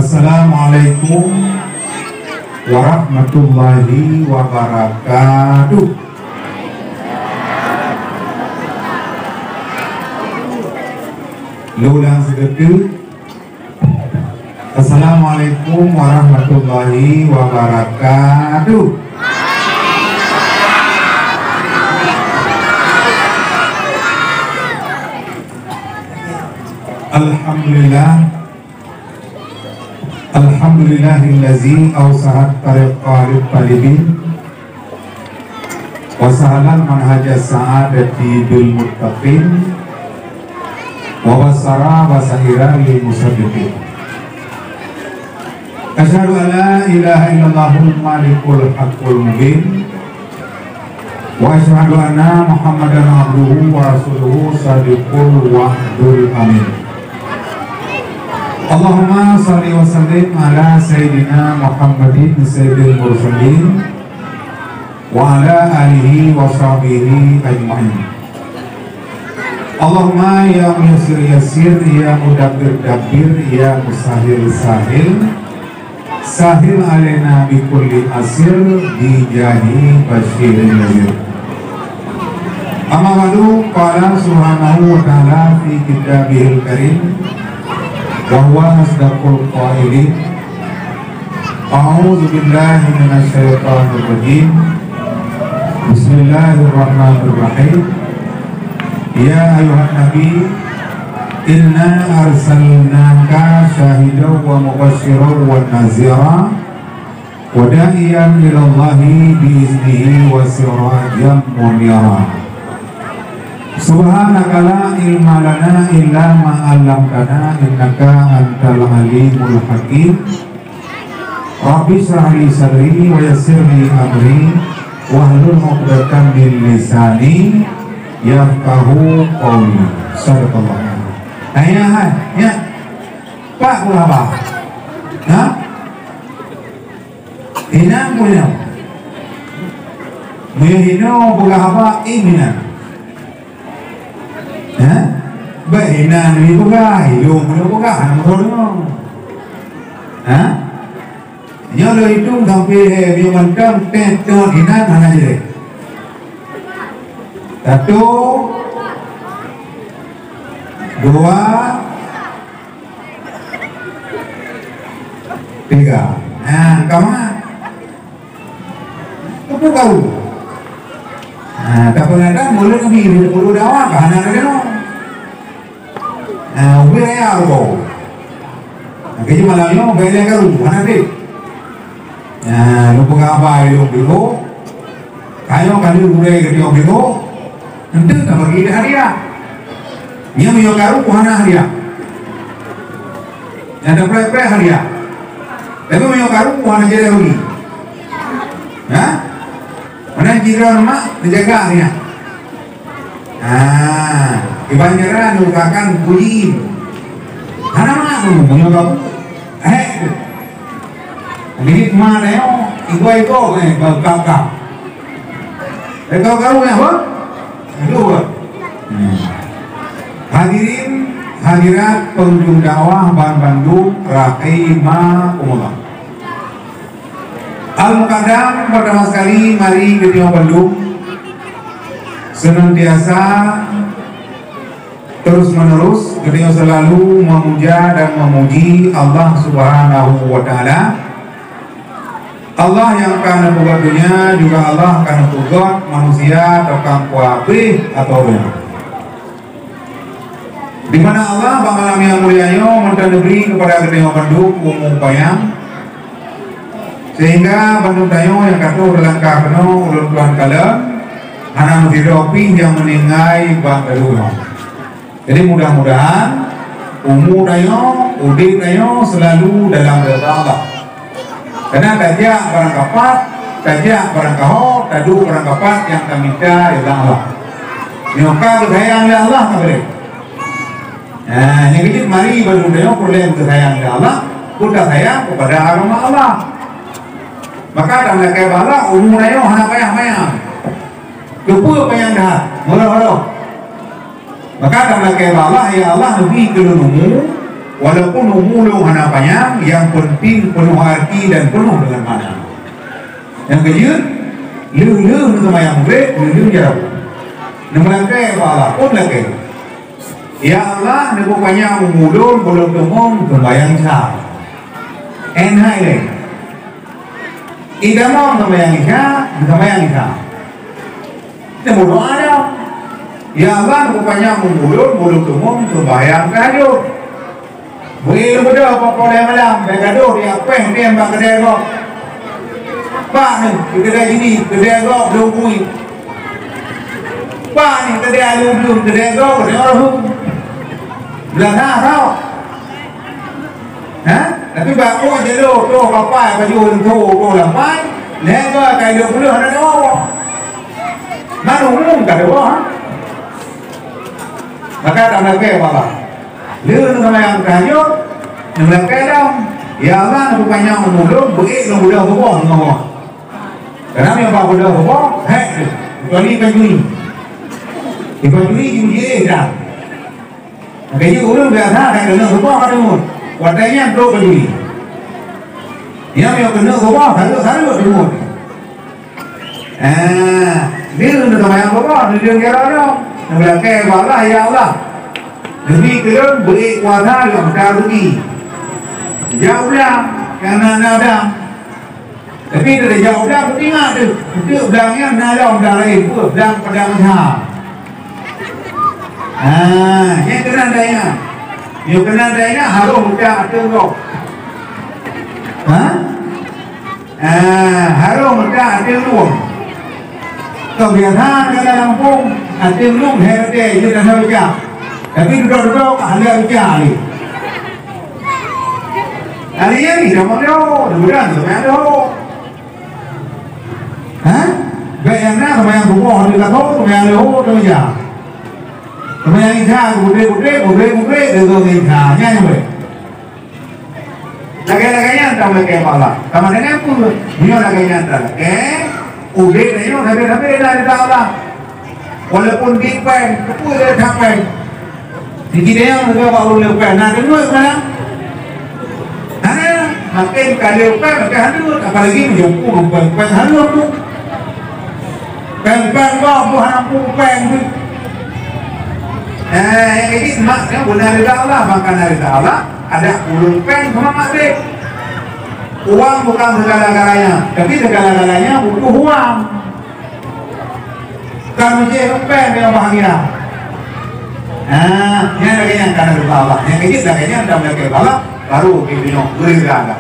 Assalamualaikum warahmatullahi wabarakatuh. Lulang sedekah. Assalamualaikum warahmatullahi wabarakatuh. Alhamdulillahillazi awsahat tariqalil talibin wa sahalal manhaja sa'adati bil muttaqin wa basara wa sahira lil musaddiqin. Asyhadu an la ilaha illallahul malikul haqqul mubin wa asyhadu anna muhammadan abduhu wa rasuluhu sadiqul wa'dul amin. Allahumma salli wa sallim ala sayyidina Muhammadin sayyidil mursalin wa ala alihi wa sahbihi ajma'in. Allahumma ya muyassir yassir, ya mudabbir dabbir, ya musahil sahil, sahil alaina bi kulli asir bi jahi basyirin nazir. Amma ba'du, qala subhanahu wa ta'ala fi kitabihil karim wa huwa asdaqul qailin. A'udzu billahi minasy syaithanir rajim. Bismillahirrahmanirrahim. Ya ayuhan nabi, inna arsalnaka syahidan wa mubasysyiran wa nazira wa da'iyan ila Allahi biiznihi wa sirajan munira. Subhanaka la ilma lana illa ma 'allamtana innaka antal alimul hakim. Rabbi shrah li sadri wa yassir li amri wahlul 'uqdatam min lisani yafqahu qawli. Sadaqallah. Ya. Pak berapa? Nah. Ina punya. Mehino berapa iminan? Bahina ni buka, hidung ni buka, nampak tak? Nyala hidung sampai dia mantap, tengok hina mana je? Satu, dua, tiga. Kamu apa kau? Tak pernah ada mulut kami, mulut dawa, kahana ada. Ubi raya arbo. Kerja malam yo bela karu, mana dek? Lupa apa itu biru. Kayo kali urai kerja biru. Nanti tak pergi dah dia. Dia yo karu mana dia? Ada pre dia. Tapi yo karu mana jadi lagi? Mana jiran mak dijaga dia. Kebanyakan lukakan kulit. Mana punya kamu? Ini mana yo? Ibu kakak. Kamu ya apa? Dua. Hadirin hadirat pengunjung dakwah Bandung rahimakumullah. Al-Muqaddam pertama sekali mari ke Bandung senantiasa terus menerus beliau selalu memuja dan memuji Allah Subhanahu wa Ta'ala. Allah yang karena buat dunia juga Allah karena buat manusia tukang kuabih atau benar. Di mana Allah bakalan yang mulianya mentadabri kepada Gedeng Bandung umum bayang sehingga Bandung tayo yang kata berlangkah penuh ulun tuan kala anak hidupi yang meninggai bang Bandung. Jadi mudah-mudahan umur tayo, udik tayo selalu dalam reda Allah. Karena tajak barang kapat, tajak barang kaho, tadu barang kapat yang kami minta reda Allah. Nyoka kesayang oleh Allah kabeh. Yang ini mari Bandung tayo boleh kesayang oleh Allah, kita sayang kepada agama Allah. Maka dalam kaya bala umur tayo hana payah-payah. Lupa payah dah, mula-mula. Maka dalam kaya Allah ya Allah lebih kelulumu Walaupun umulung hana panjang, yang penting penuh arti dan penuh dengan makna. Yang kedua, lu sama yang berat, lu jauh. Nemlangkai apa Allah pun lagi. Ya Allah, nak panjang umulung belum temung sembayang sah. Enhai leh. Idamong sembayang sah. Nemu doa ada. Ya Allah, nak panjang umulung belum temung sembayang kayu. Boleh muda apa boleh malam bergaduh dia apa dia mbak kedai kau pak ni kedai ini kedai kau berhubungi pak ni kedai alumni kedai kau kedai orang belakang kau tapi baku je tu kapai baju tu kau lampai lepas kaya 20 ada orang mana umum tak ada maka tak nak ke apa lu sama yang kayu, yang kadang, ya Allah bukannya umulung, begitu mudah bohong ngomong. Kenapa yang pak mudah bohong? Hei, kecuali judi dah. Makanya urung biasa ada kena bohong ada umur, wadahnya pro judi. Yang kena bohong, selalu umur. Lu sama yang bohong, lu kira dong, yang kayu Allah ya Allah. Demi kerana beri kuasa yang rugi. Jauh dah, kerana ada. Tapi dari jauh dah, betul tak tu? Betul belangnya ada orang lain pun, belang pada macam. Yang kena daya. Yang kena daya harus muda ada kau. Harus muda ada luang. Kebiasaan kena Lampung, ada luang heritage itu dah macam. Tapi duduk-duduk ahli ujian ni. Ahli ni dah mana? Dah sampai ada. Baik yang sama yang bukan di kata sama yang leho tu je. Sama yang isah budek dengan isahnya yang boleh. Lagi-laginya tak boleh ke malah. Sama dengan pun dia laginya tak. Udek ni tapi dah Allah. Walaupun dipen, tu dia sampai. Jadi dia mereka baru lepas, nak dengar mana? Makin kali lepas, makin hancur. Apalagi menjemput, pen hancur tu. Pen bawa hampu pen tu. Ini maknya benar dari Allah, maka dari Allah ada ulun pen sama makhluk. Uang bukan segala-galanya, tapi segala-galanya butuh uang. Kan macam pen yang bahagia. Yang lagi yang karena lupa Allah, yang kecil lagi yang dah mulai Allah, baru kita bergerak.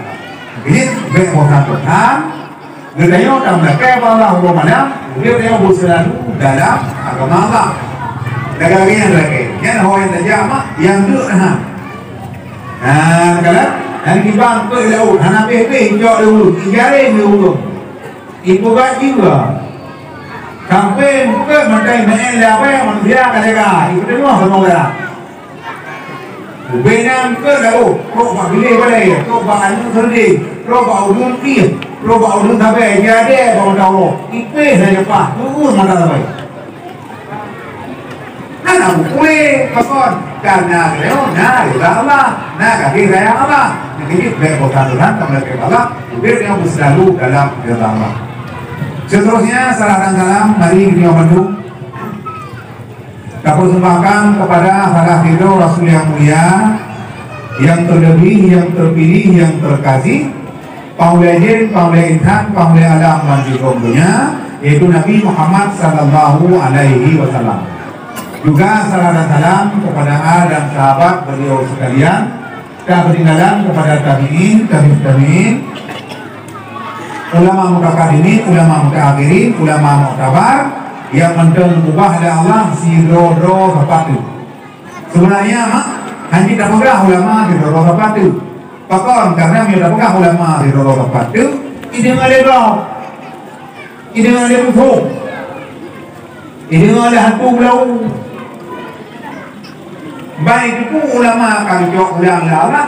Ini berkosan Tuhan, kita dah mulai Allah mana, dia berselalu dalam agama Allah. Lagi yang lagi, yang orang terjamah, yang tu kalau yang dibang tu laut, anak bebe jauh dulu, tiga dulu, ibu bapa juga. Sampai ke mentai menela apa yang manusia katakan itu semua semua dah. Benang ke dah, kau pilih pada dia, kau anu sendiri, kau ulun dia, kau ulun sampai jadi bawa tahu, itu saja pak, tu mata sampai. Anak boleh pasal karena dia nak Allah, nak kaki saya Allah, jadi berkosan Tuhan kembali ke Allah, dia selalu dalam dalam Allah. Seterusnya salah dan salam mari kita bantu kita persembahkan kepada para hero Rasul yang mulia, yang terlebih, yang terpilih, yang terkasih, Paulajin, Paulaitan, Paulalam manjikomnya, yaitu Nabi Muhammad Sallallahu Alaihi Wasallam. Juga salah dan salam kepada dan sahabat beliau sekalian, dan ketinggalan kepada tabi'in, ulama mutaqaddimin, ulama mutaakhirin, ulama muktabar yang mengubah oleh Allah si rodo sepatu. Sebenarnya hanya tak pegang ulama di rodo sepatu. Pakon karena dia tak pegang ulama di rodo sepatu, ini ada ini ada musuh, ini ada hantu belau. Baik itu ulama kami jawab ulang Allah,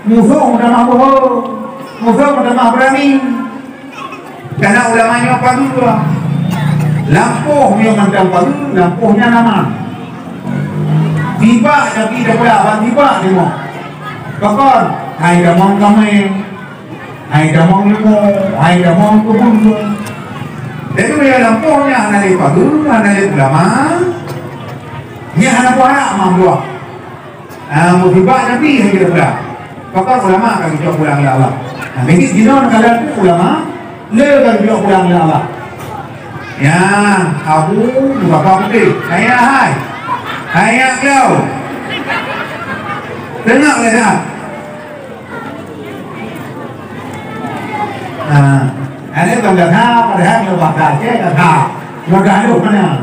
musuh udah bohong, musuh udah berani. Karena ulamanya apa dulu? Lampuh yang macam padu, lampuhnya nama. Tiba tapi dah berapa tiba semua. Bakon, hai damong kami, hai damong limo, hai damong kubundu. Jadi dia lampunya anak padu, anak ulama. Dia anak buah mampu. Musibah Nabi yang kita pulang. Bakon ulama akan kita pulang ya Allah. Nah, begit jinon kalian ulama, le kan kita pulang ya Allah. Ya, Abu buka pabrik. Hai. Hai kau. Dengar tak? Ada benda tháp, padahal nhiều bạc đại chết là thảo, nó cái đủ cái nào.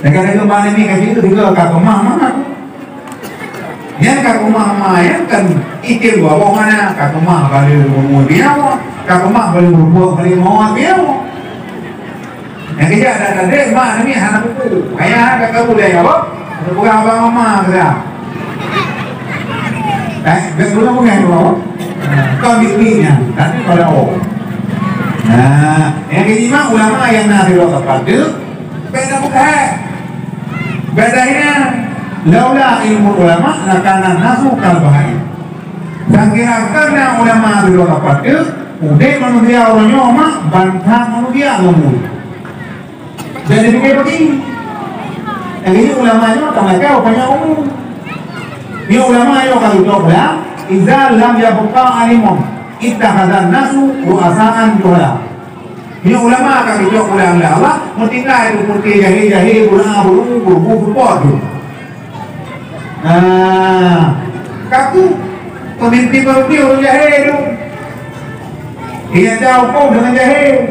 Để cái thứ ba này cái thứ thứ cả có mama, yang cả có mama yang cần itil bawa mana, cả có mama balik rumah dia, cả có mama balik rumah balik mau dia. Yang kerja ada dek mana ni anak buku, ayah kakak boleh apa? Bukan abang mama kerja. Betul bukan apa? Kau bimbingnya, nanti kalau yang kelima ulama yang nari roh kepada beda bukan bedanya laula ilmu ulama lakanan nasu kalbahai sangkira karena ulama nari roh kepada udah manusia orangnya mak bantah manusia ngomong jadi begini yang ini ulamanya tak mereka opanya umum ini ulama yang kalau coba Izal lam yabqa alimum ittakhadhan nasu ru'asaan juhala. Ini ulama akan dijawab oleh Allah mutingai itu putih jahe bulu podo. Kaku pemimpin orang jahe itu dia tahu kau dengan jahe.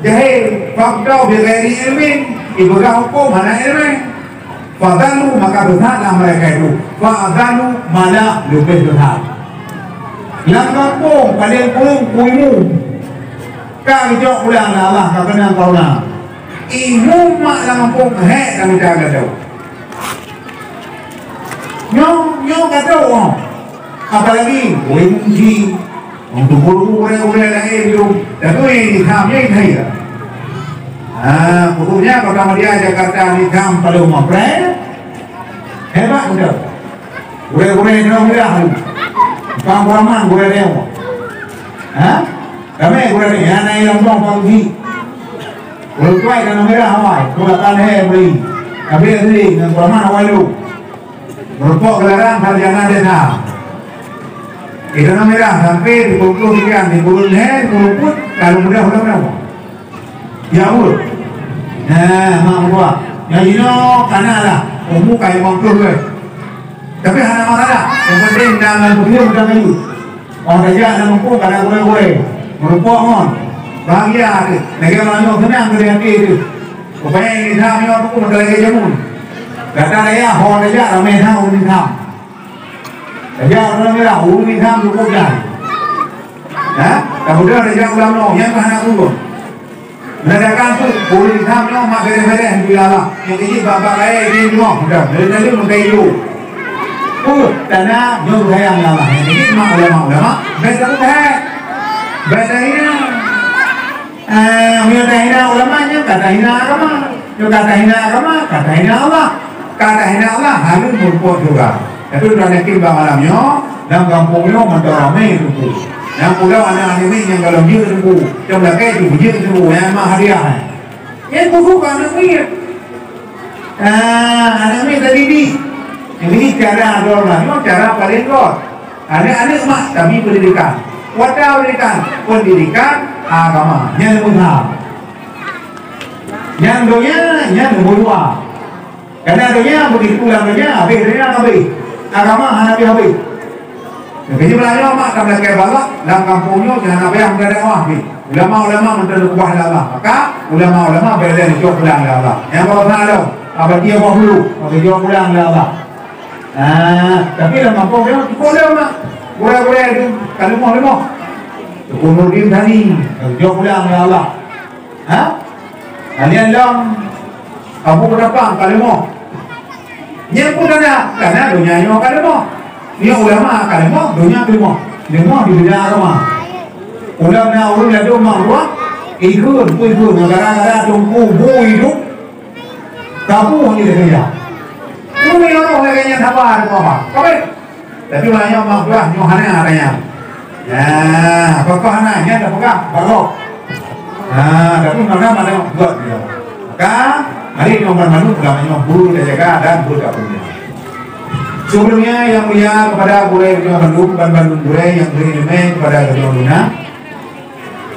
Jahe fakdau bighairi ilmin ibadah hukum mana ilmin. Fadalu maka berhaklah mereka itu. Fadalu malah lebih berhak. Yang kampung kalian kurung kuimu. Kau jauh pulang Allah kau kena kau nak. Imu mak dalam kampung hek kami jaga jauh. Nyok kata orang. Apalagi kuimu ji untuk kurung lahir itu. Tapi ini kami ini ya. Khususnya pertama dia Jakarta ni kam pada umur hebat betul. Gure ni orang muda hari. Kam ramai gure ni orang. Kami gure ni yang naik lombong pagi. Gure tua kan merah Hawaii. Gure kan beri. Kami sendiri dengan ramai Hawaii lu. Berpok gelarang sarjana desa. Itu merah sampai di pukul sekian di pukul put kalau muda berapa? Ya Allah. Mak gua. Yang ini kana lah. Umum kayak mangkuk ke. Tapi hanya masalah. Yang penting jangan begitu udah kayu. Orang kerja ada mangkuk kada gue. Merupok mon. Bahagia. Negara mana senang kerja itu. Rupanya ini sama orang tu mentera kerja jamun. Kata dia orang kerja ramai sama orang tham. Kerja orang kerja orang tham cukup dah. Kemudian kerja ulang no yang mana turun. Mereka tu boleh tham mak bere-bere bilalah. Yang ini bapa lain ini semua dah. Dari mengai lu. Tanah jauh sayang Allah. Yang ini mak ulama. Beda bukan. Beda ini. Beda ini ulamanya kata ini agama. Kata ini agama, kata ini Allah. Kata ini Allah harus berbuat juga. Itu dah yakin malamnya dalam kampungnya mendoramai itu. Yang pulau anak ini yang kalau dia tu, yang lagi tu dia tu yang mah hadiah. Yang kufu anak ni, anak ni tadi ni, ini cara agama, ini cara paling kuat. Anak-anak mah kami pendidikan, wadah pendidikan agama, yang mudah, yang dunia, yang berubah. Karena dunia begitu lamanya, habis agama habis. Jadi belanja mak tak boleh balak dalam kampungnya jangan apa yang ada wah ni. Ulama menteri kuah Allah. Maka ulama bela jauh pulang Allah. Yang bawa ada apa dia bawa dulu, apa jauh pulang Allah. Tapi dalam kampungnya boleh mak. Boleh itu kalau mau. Kemudian tadi jauh pulang Allah. Kalian dong kamu berapa kalau mau? Yang pun ada karena dunia yang kalau mau. Dia ulama kalemo dunia kelima di bidang agama. Ulama orang ada rumah ikut negara-negara tunggu hidup kamu ini kerja. Ini orang kayaknya sabar kok. Oke. Tapi banyak mak gua nyohana katanya. Ya, pokok anaknya ada pegang, barok. Nah, tapi mana mana buat dia. Maka hari nomor manu namanya buru dan jaga dan buru tak punya. Sebelumnya yang mulia kepada Bulai Ketua Bandung dan Bandung Bulai yang beri kepada Ketua Luna,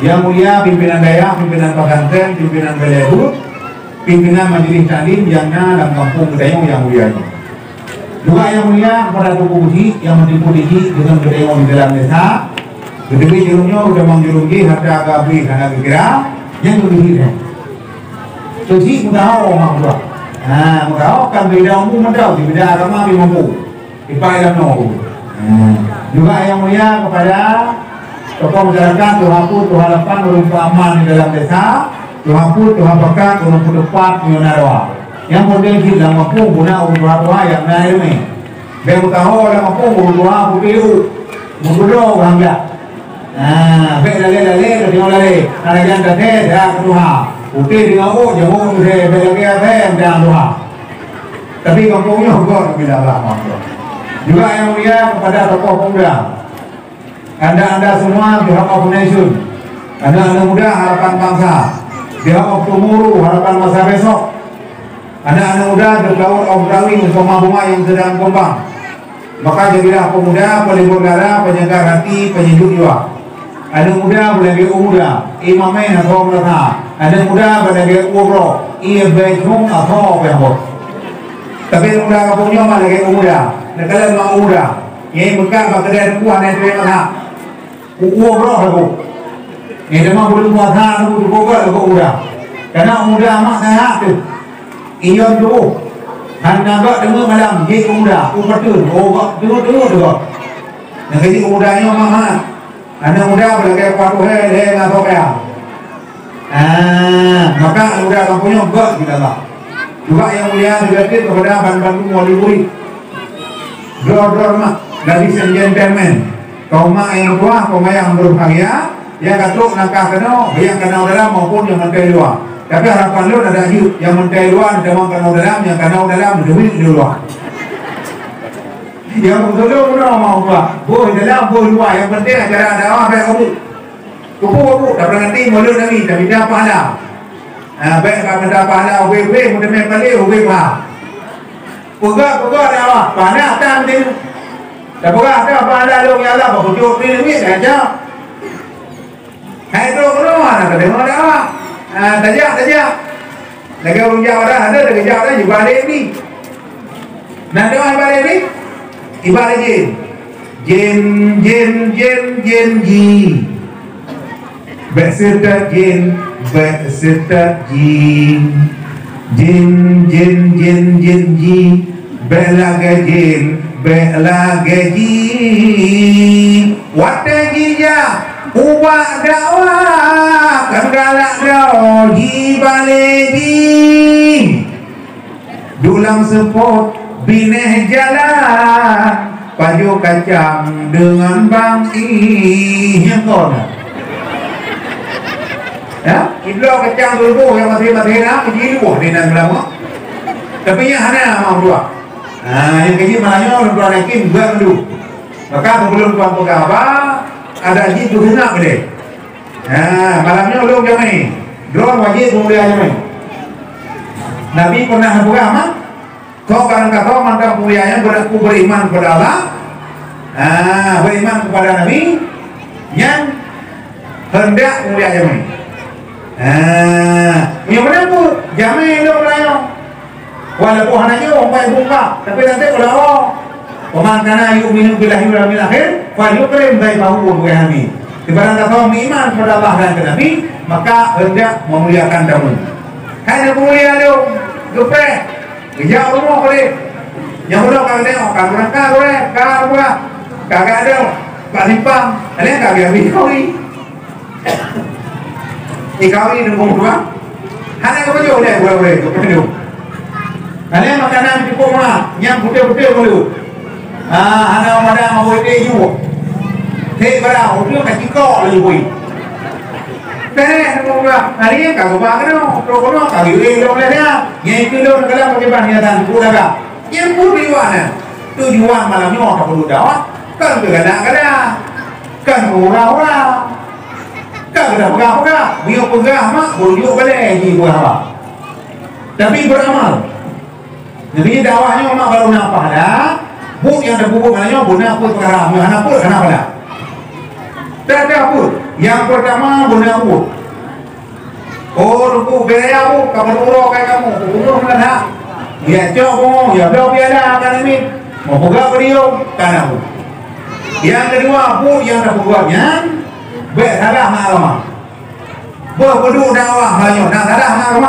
yang mulia pimpinan daerah, pimpinan pesantren, pimpinan Balaihu, pimpinan majelis taklim Jana dan kampung Gedayung yang mulia. Juga yang mulia kepada Tuku Budi yang menipu diri dengan Gedayung di dalam desa. Ketika jerumnya udah mengjurungi harta agabi karena kira yang lebih ini. Jadi mudah orang tua. Nah, mudah kan beda umum mudah, beda agama lebih mampu. Ibadah no. Juga yang mulia kepada tokoh masyarakat Tuhan harapan berupa aman di dalam desa, Tuhan pekat untuk depan Yunarwa. Yang model kita mampu guna untuk apa yang naik ini. Bagi tahu orang mampu guna budiu, mudah bangga. Nah, beda lele dari oleh ada yang dah dah kedua. Uti dengan jamu dari beda lagi dan dua. Tapi kampungnya enggak bila lama. Juga yang mulia kepada tokoh pemuda. Anda semua pihak organisasi. Anda muda harapan bangsa. Pihak Tomorrow harapan masa besok. Anda muda bergaul obrawing bersama bunga yang sedang kembang. Maka jadilah pemuda, pelipur darah, penyegar hati, penyejuk jiwa. Ada muda berlagak muda, imamnya atau merata. Ada muda berlagak umroh, ia berjumpa atau berhubung. Tapi muda kampungnya malah lagi muda, negara mau muda. Yang bekal bakal kuah nanti mana? Umroh aku. Yang demam belum puasa aku juga aku muda. Karena muda amat saya tu. Ia dulu. Hanya gak dengar malam, dia muda, betul. Oh, dulu. Yang mudanya mahal. Anak muda berlagak paruh atau kaya. Maka muda kampungnya enggak kita lah. Juga yang mulia dilatih kepada Bandung Waliburi. Dor mak, ladies and gentlemen. Kaum mak yang tua, kaum yang berbahagia, yang katuk nakah kena, yang kena dalam maupun yang mentai luar. Tapi harapan lu ada hidup yang mentai luar, ada yang kena dalam, yang kena dalam, duit di luar. Yang betul betul mau buat, boleh dalam boleh luar. Yang penting acara dakwah baik kamu. Kupu dah pernah nanti mulut nabi tapi dah pahala. Baik kalau dah pahala, we mudah main balik, we bah. Pegak dakwah, pahala tak mesti. Dah pegak ada pahala lu ya Allah, berjumpa ni aja. Hai tu keluar nak dengar dakwah. Tajak. Lagi orang Jawa dah ada, lagi Jawa dah juga ada ni. Nak dengar balik ni? Ibarat jin beserta jin belaga jin watagija ubah dakwah kan galak dakwah baledi dulang sepot bineh jalan paju kacang dengan bang yang kona ya idlo kacang dulu yang masih nak jadi buah di nang lama tapi yang hana mau dua yang kaji malahnya orang tua naikin juga dulu maka sebelum tuan pegaba ada haji berguna boleh malamnya belum jamai dua wajib mulia jamai Nabi pernah beragama kau kadang kau mantap mulianya beriman kepada Allah, beriman kepada Nabi, yang hendak mulia jamai. Yang mana pun jamai lo melayang. Walaupun hanya orang baik buka, tapi nanti kalau pemandangan yuk minum bilahi wal akhir, wajib keren baik bahu bukan kami. Ibarat kau beriman kepada Allah dan kepada Nabi, maka hendak memuliakan kamu. Hanya mulia lo, lupa. Jauh rumah boleh. Yang udah kagak tengok, kagak berangkat boleh, kagak ada, Pak Simpang, kalian kagak habis kawi. Kawi nunggu dua, hanya kau jauh deh, boleh, kau penuh. Kalian makanan cukup mah, yang putih dulu. Hanya pada mau ini juga. Thế bà udah kasih kok lagi boy. Teh nunggu hari ini kagak banget no, kalau kagak ini dong lah ya. Yang itu dong kalau pakai bahan dan kuda yang pun riwana tujuan malamnya tak perlu dakwah kan kadang-kadang kan orang-orang kan kadang-kadang dia pegang mak bujuk balik ni buat apa tapi beramal jadi dakwahnya mak baru nampak dah buk yang terpupuk maknanya guna apa perkara anak pun kenapa dah tak ada apa yang pertama guna apa oh ruku beraya apa kapan urok kayak kamu urok mana dah ya cok ya dah biada kan ini mau pegang beliau kan apa yang kedua apa yang terpupuknya salah malam berdua dakwah banyak nak salah malam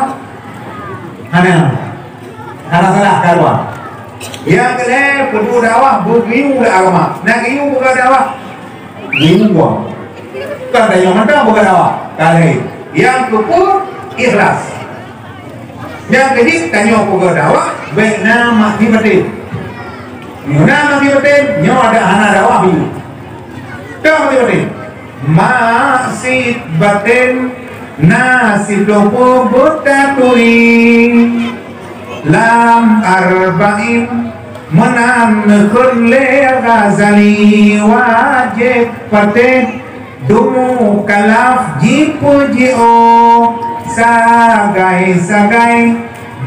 Hana salah kalwa yang kedua berdua dakwah begiu agama nak giu bukan dakwah giu buang kan ada yang mana bukan dakwah kali yang kedua ikhlas yang ketiga tanya bukan dakwah baik nama di batin nama di batin nyo ada hana dakwah biu nama di batin masih batin nasib dopo butaturi lam arba'in menanekun le Ghazali wajib batin dumu kalaf jipu jio sagai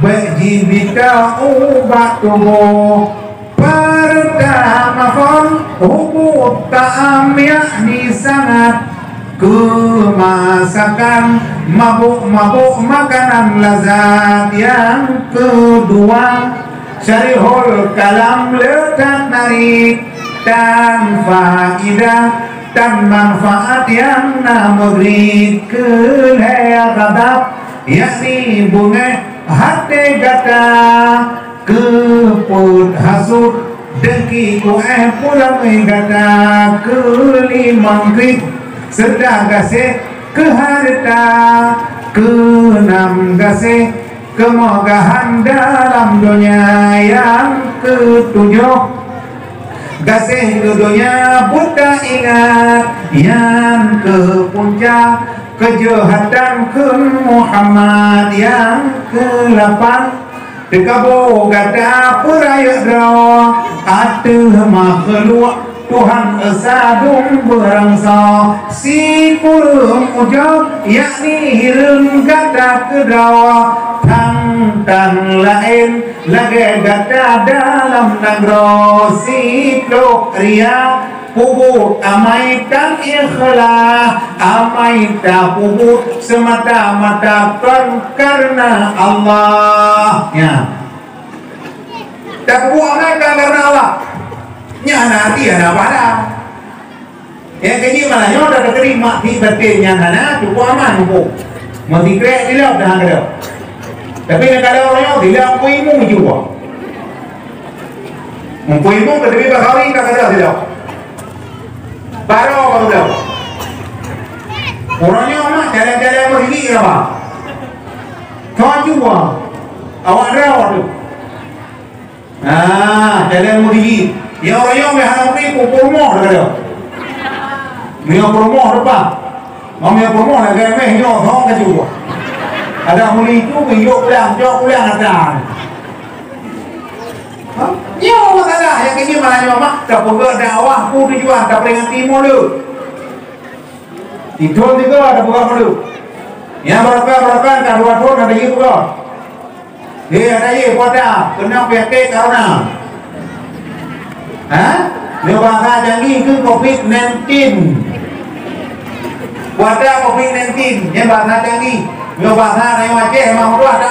berjibita ubat tubuh pertama kon hubub ta'am yakni sangat kemasakan mabuk-mabuk makanan lazat yang kedua syarihul kalam letak narik dan faidah dan manfaat yang namudri kelihadap yakni bunga hati gata keput hasut dengki kueh pulang gata kelimang krik sedang gasih ke harta keenam gasih kemogahan dalam dunia yang ketujuh gasih dunia buta ingat yang ke puncak kejahatan ke Muhammad yang ke-8 dekabo gada puraya draw atuh makhluk Tuhan esadung berangsa si kurung ujau yakni hirung gada kedawa tang lain lagi gada dalam negro si plok ria puput amai tak ikhlas amai tak puput semata-mata karena Allah ya tak puput amai karena Allah nya nanti ada pada yang kini malah nyo dah terima di batinnya nana cukup aman bu mesti krek dia dah ada tapi kalau orang dia puimu juga puimu ke lebih berkali tak ada dia baru dia orangnya mah jalan-jalan begini apa kau juga awak rawat tu jalan begini yang orang yang menghadapi purmoh dia. Dia purmoh apa? Mamnya purmoh lagi meh yo thong ke juga. Ada muli tu yo pulang ada. Yo masalah yang ini malah mak tak pegang dakwah pun tujuan tak peringatan timur dulu. Itu juga ada pegang dulu. Yang berapa kan dua tahun ada ye pegang. Dia ada ye pada kena PK karena Dia bahasa janji ke COVID-19 wadah COVID-19 yang bahasa janji dia bahasa dari Aceh memang tu ada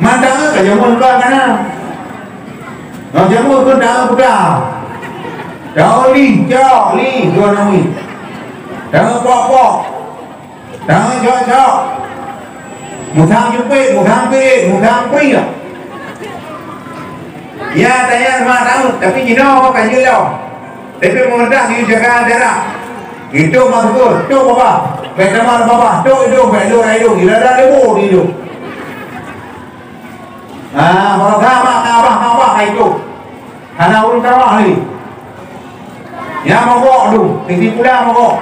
mandang ke jamun ke kana jamun ke dah budak dah li dua nami dah pok dah jauh mudang jumpe mudang pui ya tanya sama tahu tapi jino kan jelo tapi mengendak di jaga daerah itu maksud tu apa benar apa tu itu benar itu gila dah demo itu kalau apa itu karena urut kawah ni ya mogok tu tinggi pula mogok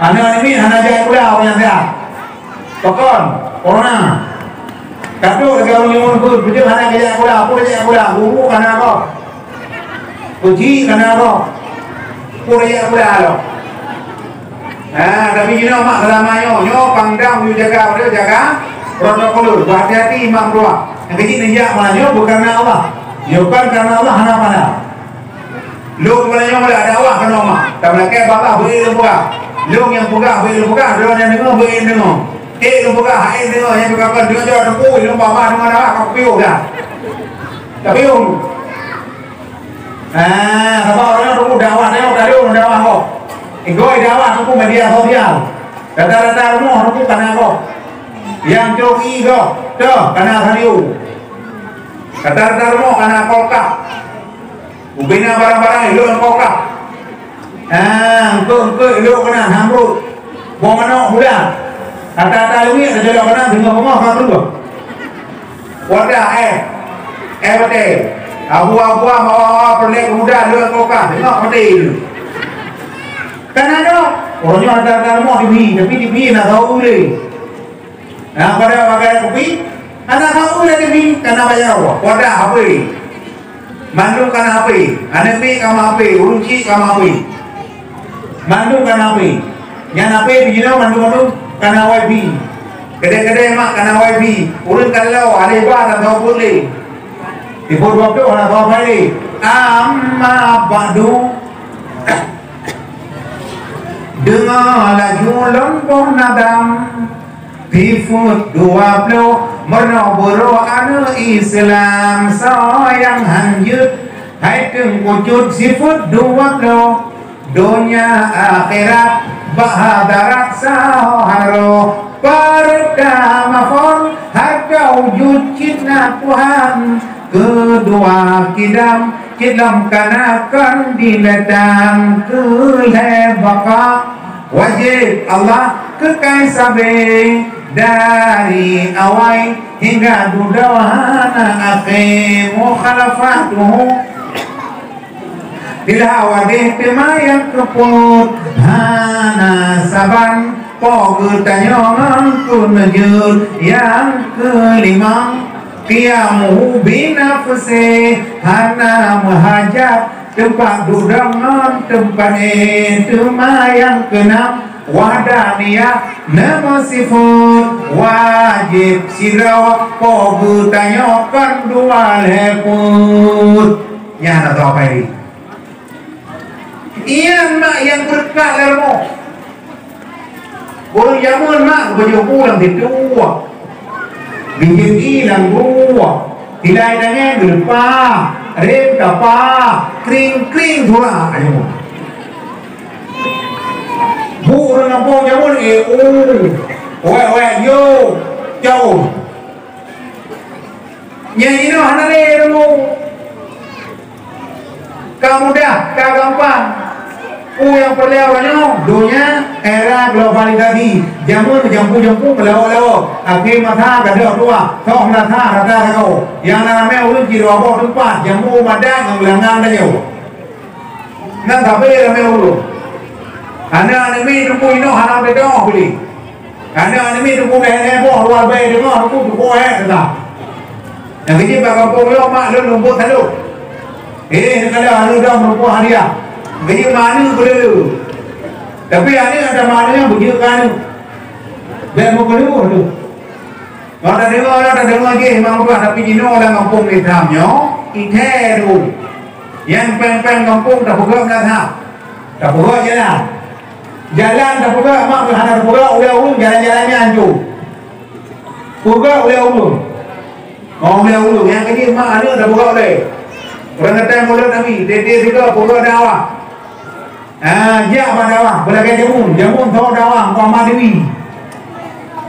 anak ini anak jaya pula orang yang sehat pokon corona Kadang kalau orang pun kerja mana kerja apa kerja guru kana apa, uji kana apa, kerja apa. Tapi ini mak selama nyo pangdam jaga protokol, hati-hati imam doa. Yang kecil nijak mana nyo bukan karena Allah, bukan karena Allah hana mana. Lu mana nyo ada Allah kena mak, tak boleh bapak beri buka. Lu yang buka beri buka, lu yang dengar beri dengar. Lu buka hai dengar yang buka dengar jauh aku, lu bapak dengar apa kau piu dah. Tapi apa orang tu dakwah kau. Igoi dakwah aku media sosial. Rata-rata rumah aku kana kok. Yang jogi kok, tuh kana sariu. Rata-rata rumah kana kolkak. Ubina barang-barang lu kolkak. Engko lu kana hamrut. Wong ana muda. Rata-rata lu ni ada kana dengar rumah kan tu. Wadah betul. Abu-abu mau perlek muda lu kolkak. Tengok betul. Kan ada orangnya ada mau tapi nak tahu boleh. Nah pada pakai kopi, ada tahu boleh TV karena bayar apa? Wadah apa? Mandu kan apa? Anepi kamu apa? Urunci kamu apa? Mandu kan apa? Yang apa? Bijino mandu karena wifi. Kedai-kedai mak karena wifi. Urun kalau ada ibadah tahu boleh. Di waktu orang tahu boleh. Amma badu. Dengar laju lompong nadam Tifut 20 Menoboro anu Islam Sayang hanjut Hai keng wujud sifut 20 Dunia akhirat Bahadarat saharo Perkamafon Harga wujud cinta Tuhan Kedua kidam kanakan diledang kelebaka wajib Allah kekal sabe dari awal hingga dudawana akhir mukhalafatuhu bila wadih temayang keput hana saban pogutanyongan kunjur yang kelima Qiyamuhu binafsi hana muhajat tempat duduk non tempat itu yang keenam wadaniyah nama sifat wajib sirah pogu tanyakan dua leput nyana tahu apa ini iyan mak yang berkat lermo boleh jamun mak baju pulang di tua Bijim ilang gua Tilai dengan gelpa Rem kapa Kring thula ayo Bu orang kampung jamun Weh yo Jauh Yang ini hanale dulu Kamu dah Kau gampang yang perlawannya dunia era globalisasi jamun jampu melawa akhir masa kada tua kau masa rata kau yang namanya ulun kiri apa tempat jamu madang ngelangang dah nan tapi namanya ulun anda ini tunggu ino hanam bedo beli anda ini tunggu dah luar bay dengar tunggu kata yang kecil bakal pokok mak lu lumpur selalu kalau lu dah merupakan hadiah Gaji mana boleh lu tapi ini ada maknanya begitu kan biar mau keluar tu kalau ada dengar lagi memang bukan tapi ini orang kampung di dalamnya ite tu yang pen kampung tak buka tak buka jalan tak buka mak berhadap buka ulun jalan-jalannya hancur buka ulun yang ini mak ada tak buka oleh orang kata mulut kami tete juga buka dakwah apa dakwah belaga jamun tahu dakwah Muhammad Dewi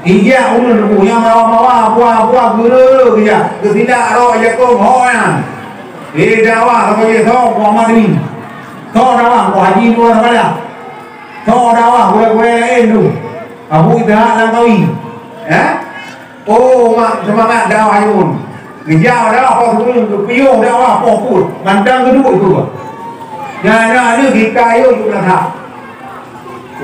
iya ulun yang mawa buah guru dia tidak roh ya kau hoan dakwah apa dia tahu Muhammad Dewi tahu dakwah ko haji luar kada tahu dakwah gue itu abu dah langkawi mak semangat dakwah yun ngejar dakwah apa tu piung dakwah popul mandang kedua itu Jangan ada di kayu juga tak.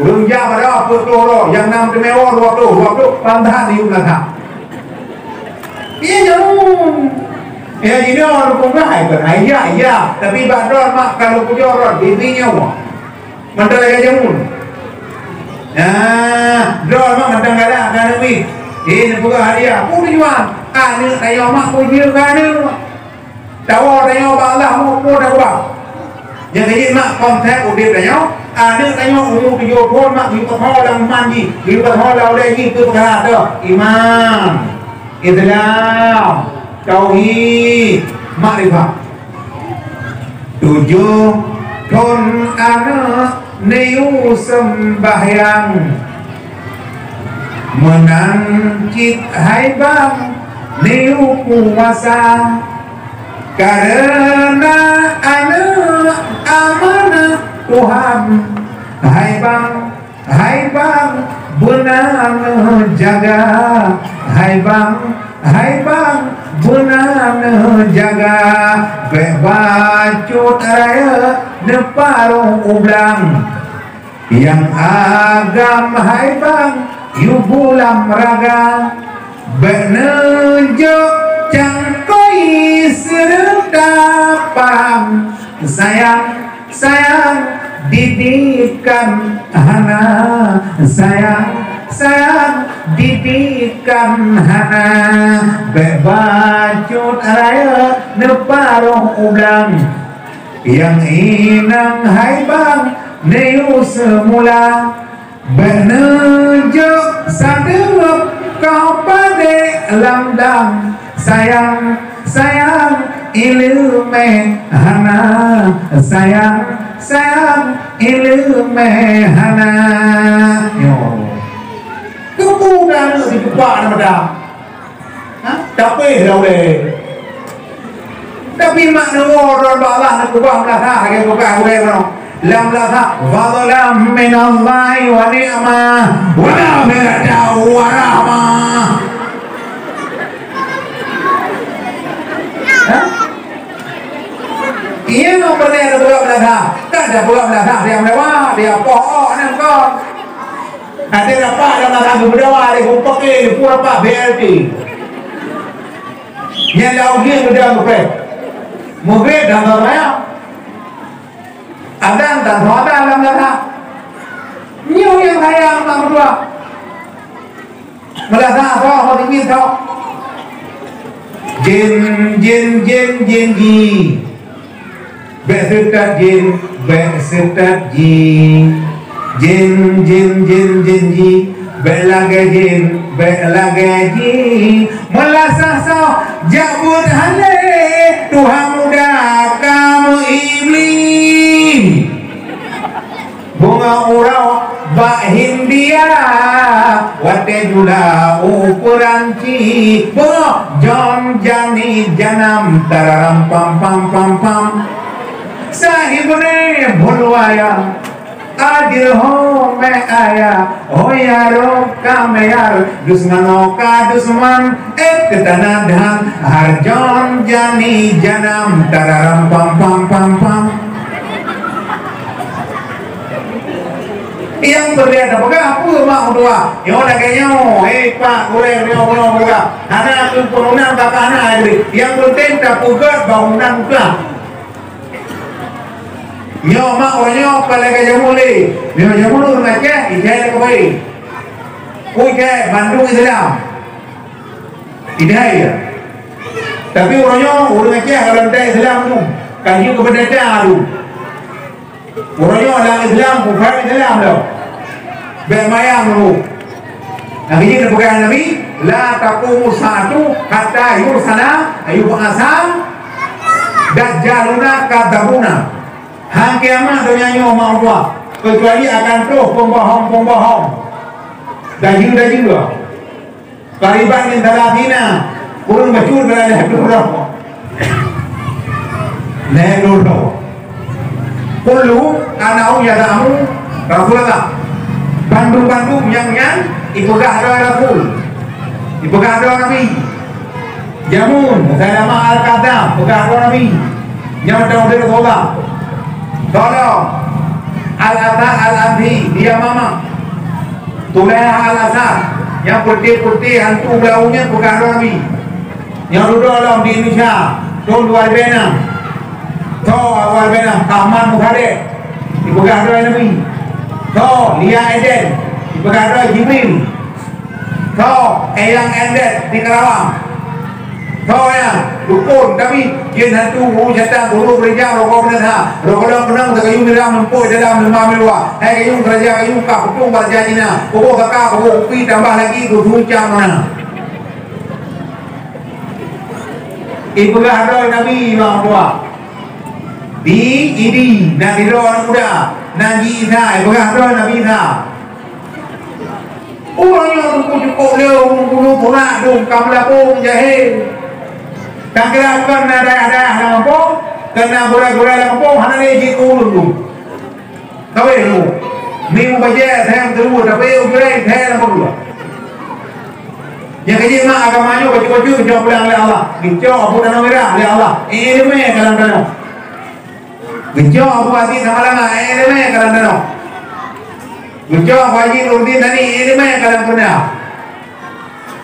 Urung jam ada apa tu yang nam temewah 20 pantahan di juga tak. Iya jamun. Ya ini orang kumai kan, iya. Tapi bador mak kalau punya orang bibinya wah, mantel lagi jamun. Nah, dor mak mantel kada kan ni. Ini bukan hadiah. Pun jual. Ni tayo mak punya kan ni. Tahu tayo Allah mau pun dah buat. Yang ini mak kontak udip tayo. Ni tayo umur 7 tahun mak di kota lang mandi, di kota lang lagi tu perkara tu. Iman, Islam, Tauhid, Makrifat. 7 tahun anak niu sembahyang menangkit hai bang niu puasa karena anak amanah Tuhan. Hai bang benar jaga. Hai bang benar jaga. Bebacut raya neparuh ublang yang agam. Hai bang yu bulam raga benejo cangkoi serentapang sayang didikan hana sayang didikan hana bebacut raya neparuh ublang yang inang. Hai bang neu semula benejo sadeup kau pade lamdang sayang ilmu hana sayang ilmu hana yo kemudian di depan ada tapi tapi makna orang balah nak ubah belakang lagi bukan lam laka fadlam min Allah wa ni'mah wa nafirata wa rahmah. Ia nak berdaya buka belakang, tak ada buka belakang dia mewah, dia pohon yang kau. Nanti dapat dalam belakang berdoa, dia pakai pura pak BLT. Yang lagi berdoa mungkin dalam saya. Ada dan ada dalam belakang. Nyu yang saya tak berdua. Belakang apa? Mau tinggi tak? Jin ji. Beserta jin ji. Jin ji. Belage ji. Melasah so jabut hale Tuhan muda kamu iblis. Bunga urau bak Hindia wate jula ukuran ci bunga John jani janam tararam pam sahibne bhulwaya adil ho me aya ho yaro kameyar dusmano ka dusman ketanadhan har John jani janam tararam pam yang berbeda apakah apa mak dua yang ada kayaknya pak boleh buka anak tu perunan tak anak yang penting tak pugat bangunan buka nyo mak wanyo pala kaya muli nyo mulu ngaca ijai ko bai ke Bandung Islam ijai tapi wanyo ngaca halantai Islam tu kaji kepada tahu wanyo orang Islam bukan Islam lo bermayang lu. Nabi bukan Nabi la taqumu sa'atu hatta yursala ayub'asam dajjaluna kadabuna. Hari kiamat dunia mau buat kecuali akan terus pembohong. Daging dua. Kariban min dalatina kurun bacur berada berapa. Lelur. Kullu anau yadamu Rasulullah. Bandung yang ipegang doa Rasul, ipegang doa Nabi. Jamun, saya nama Al-Qadam, pegang doa Nabi. Yang tahu dari Rasulullah. Tolong Al-Azhar Al-Abdi dia mama. Tulaiha Al-Azhar yang putih hantu belaunya pegang doa Nabi. yang duduk dalam di Indonesia tahun 2006 awal benam Ahmad Mukhadir dipegadai Nabi Lia Eden dipegadai Jibril Eyang Endet di Karawang yang dukun tapi dia hantu guru jatah guru kerja rokok benar rokok dalam benang kayu dalam lempoi dalam lemah melua kayu kerja kayu kap putung kerja Cina pokok kakak pokok upi tambah lagi tujuh jam mana ibu ada Nabi Imam Tua di ini Nabi orang muda Nabi Isa ibu ada Nabi Isa orangnya cukup dia bulu punak dong kamlapung jahil tak kira bukan ada lampung kena gula-gula lampung hana leji dulu kau itu minggu baca saya terus tapi ujian saya lampung dulu yang kecil mah agamanya baju-baju kejauh pulang oleh Allah kejauh abu danau merah oleh Allah ini meh kalang danau kejauh abu hati sama lama ini meh kalang danau kejauh haji nurdin tadi ini meh kalang danau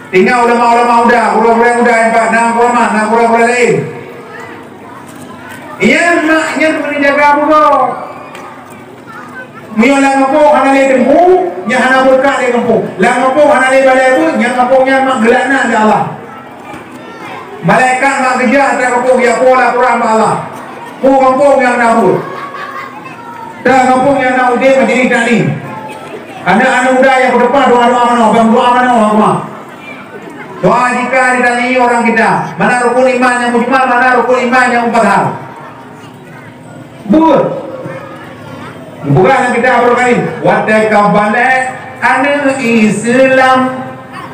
tinggal ulama-ulama muda, guru-guru muda empat, enam guru lain. Iya maknya tu jaga buku. Miola mampu hana le tempu, nya hana berkah le tempu. La mampu hana le balai tu, nya mampunya mak gelana ya Allah. Malaikat mak kerja tak mampu ya pola Quran Allah. Ku mampu yang nabur. Tak mampu yang nak udah menjadi tadi. Anak-anak muda yang berdepan doa-doa mana. Doa jika ditanyai orang kita mana rukun iman yang mujmal, mana rukun iman yang empat hal. Bukan kita berkali wadaka balik anu Islam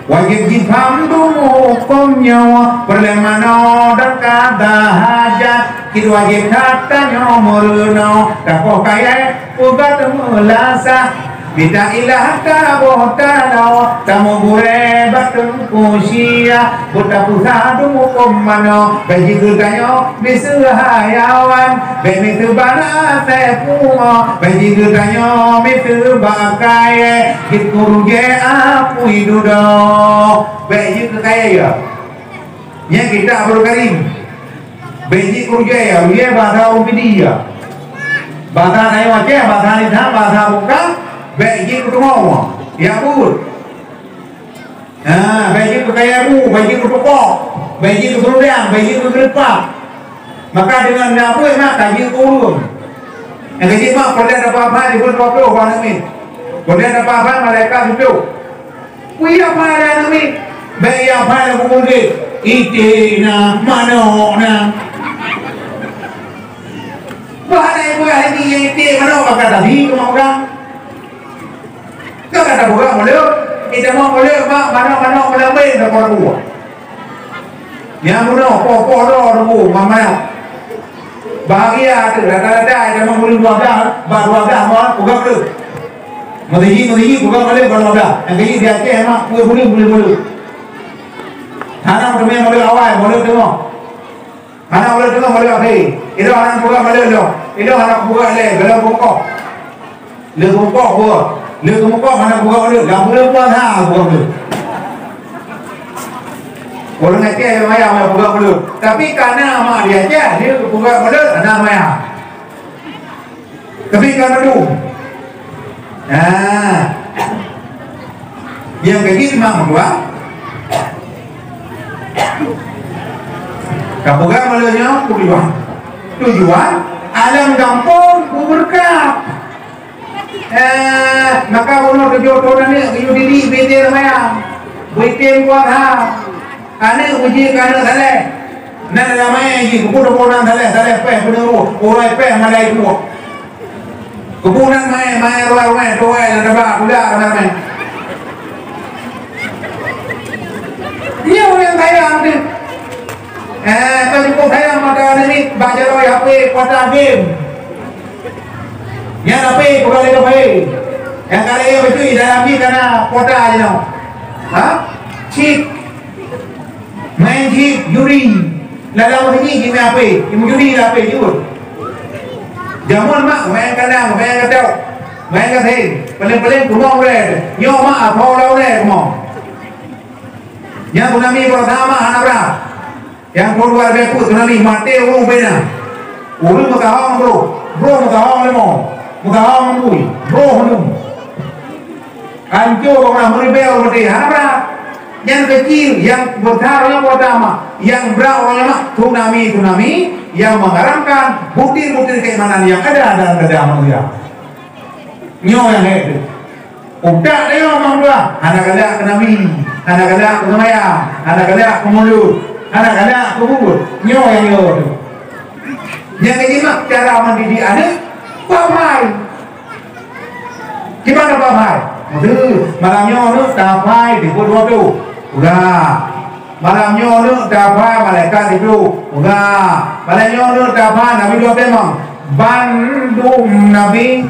wajib difaham hukumnya perlemano dan kata hajat kita wajib katanya murno dapoh kaya ugat melasa Bita ilah taboh tanau tamu bure batun kusia buta pusadu mukomano bagi gerganyo misuhayawan bagi terbana tepungo bagi gerganyo misu bakaye kikuruge aku idudo bagi kekaya ya yang kita berkarim bagi kuruge ya dia bahasa umpidia bahasa saya wajah bahasa nidha bahasa buka bagi ketemu, ya pun. Bagi kekayamu, bagi kepokok, bagi keseluruhan, bagi kegelepak. Maka dengan apa emak kaji turun. Yang kaji mak pada ada apa-apa di bulan waktu orang ini. Pada ada apa-apa mereka itu. Kui apa ada ini? Bagi apa yang kemudian itina mana? Bahan ibu hari ini iti mana? Kata tadi kemauan. Kau kata bukan boleh, kita mau boleh, mana boleh tak kau buat. Yang mana, pokok dulu, mama. Bahagia tu, rata-rata, kita mau boleh baru mau bukan tu. Mesti bukan boleh baru. Yang ini dia ke, emak boleh. Anak tu boleh awal, boleh tengok. Anak boleh tengok boleh apa? Itu anak bukan boleh loh. Itu anak bukan le, belum pokok. Le pokok buat. Dia kemuka mana buka dia, dah boleh buat ha buka dia. Orang ngaji yang maya buka dia. Tapi karena mak dia aja, dia buka dia, anak maya. Tapi karena tu, yang kaji mak buka. Kau buka malahnya tujuan alam kampung berkah. Maka uno kerja orang ni kerja diri bete ramai bete buat ha ane uji kana salah nan ramai ji kudu orang salah pe benar orang pe malai tu kebunan mai rumah doa dan ba budak ramai dia orang kaya ni kalau saya mata ni baca roh HP kota game yang apa bukan lagi apa yang kali ini betul dalam ni karena kota aja no, chip, main chip, juri, lalu ini gimana apa? Ibu juri apa juga? Jamun mak main kadang, main kadang, main kadang, paling kumau red, nyawa mak, kau lau red kumau. Yang punami pertama anak berapa? Yang keluar dari put tsunami mati orang bena. Orang mutahawang bro mutahawang lemo, mutahawang bui, bro hanum. Hancur orang meribel mati. Hana yang kecil, yang besar yang pertama, yang berawal tsunami yang mengharamkan butir-butir keimanan yang ada dalam dada manusia. Nyo yang itu. Udah dia ngomong dua, anak-anak kenami, anak-anak kesamaya, anak-anak kemulut, anak-anak kebubut. Nyo yang itu. Yang ini mah cara mendidik anak, pamai. Gimana pamai? Malamnya orang tapai di kedua tu. Udah. Malamnya orang tapai malaikat itu. Udah. Malamnya orang tapai Nabi dua memang. Bandung Nabi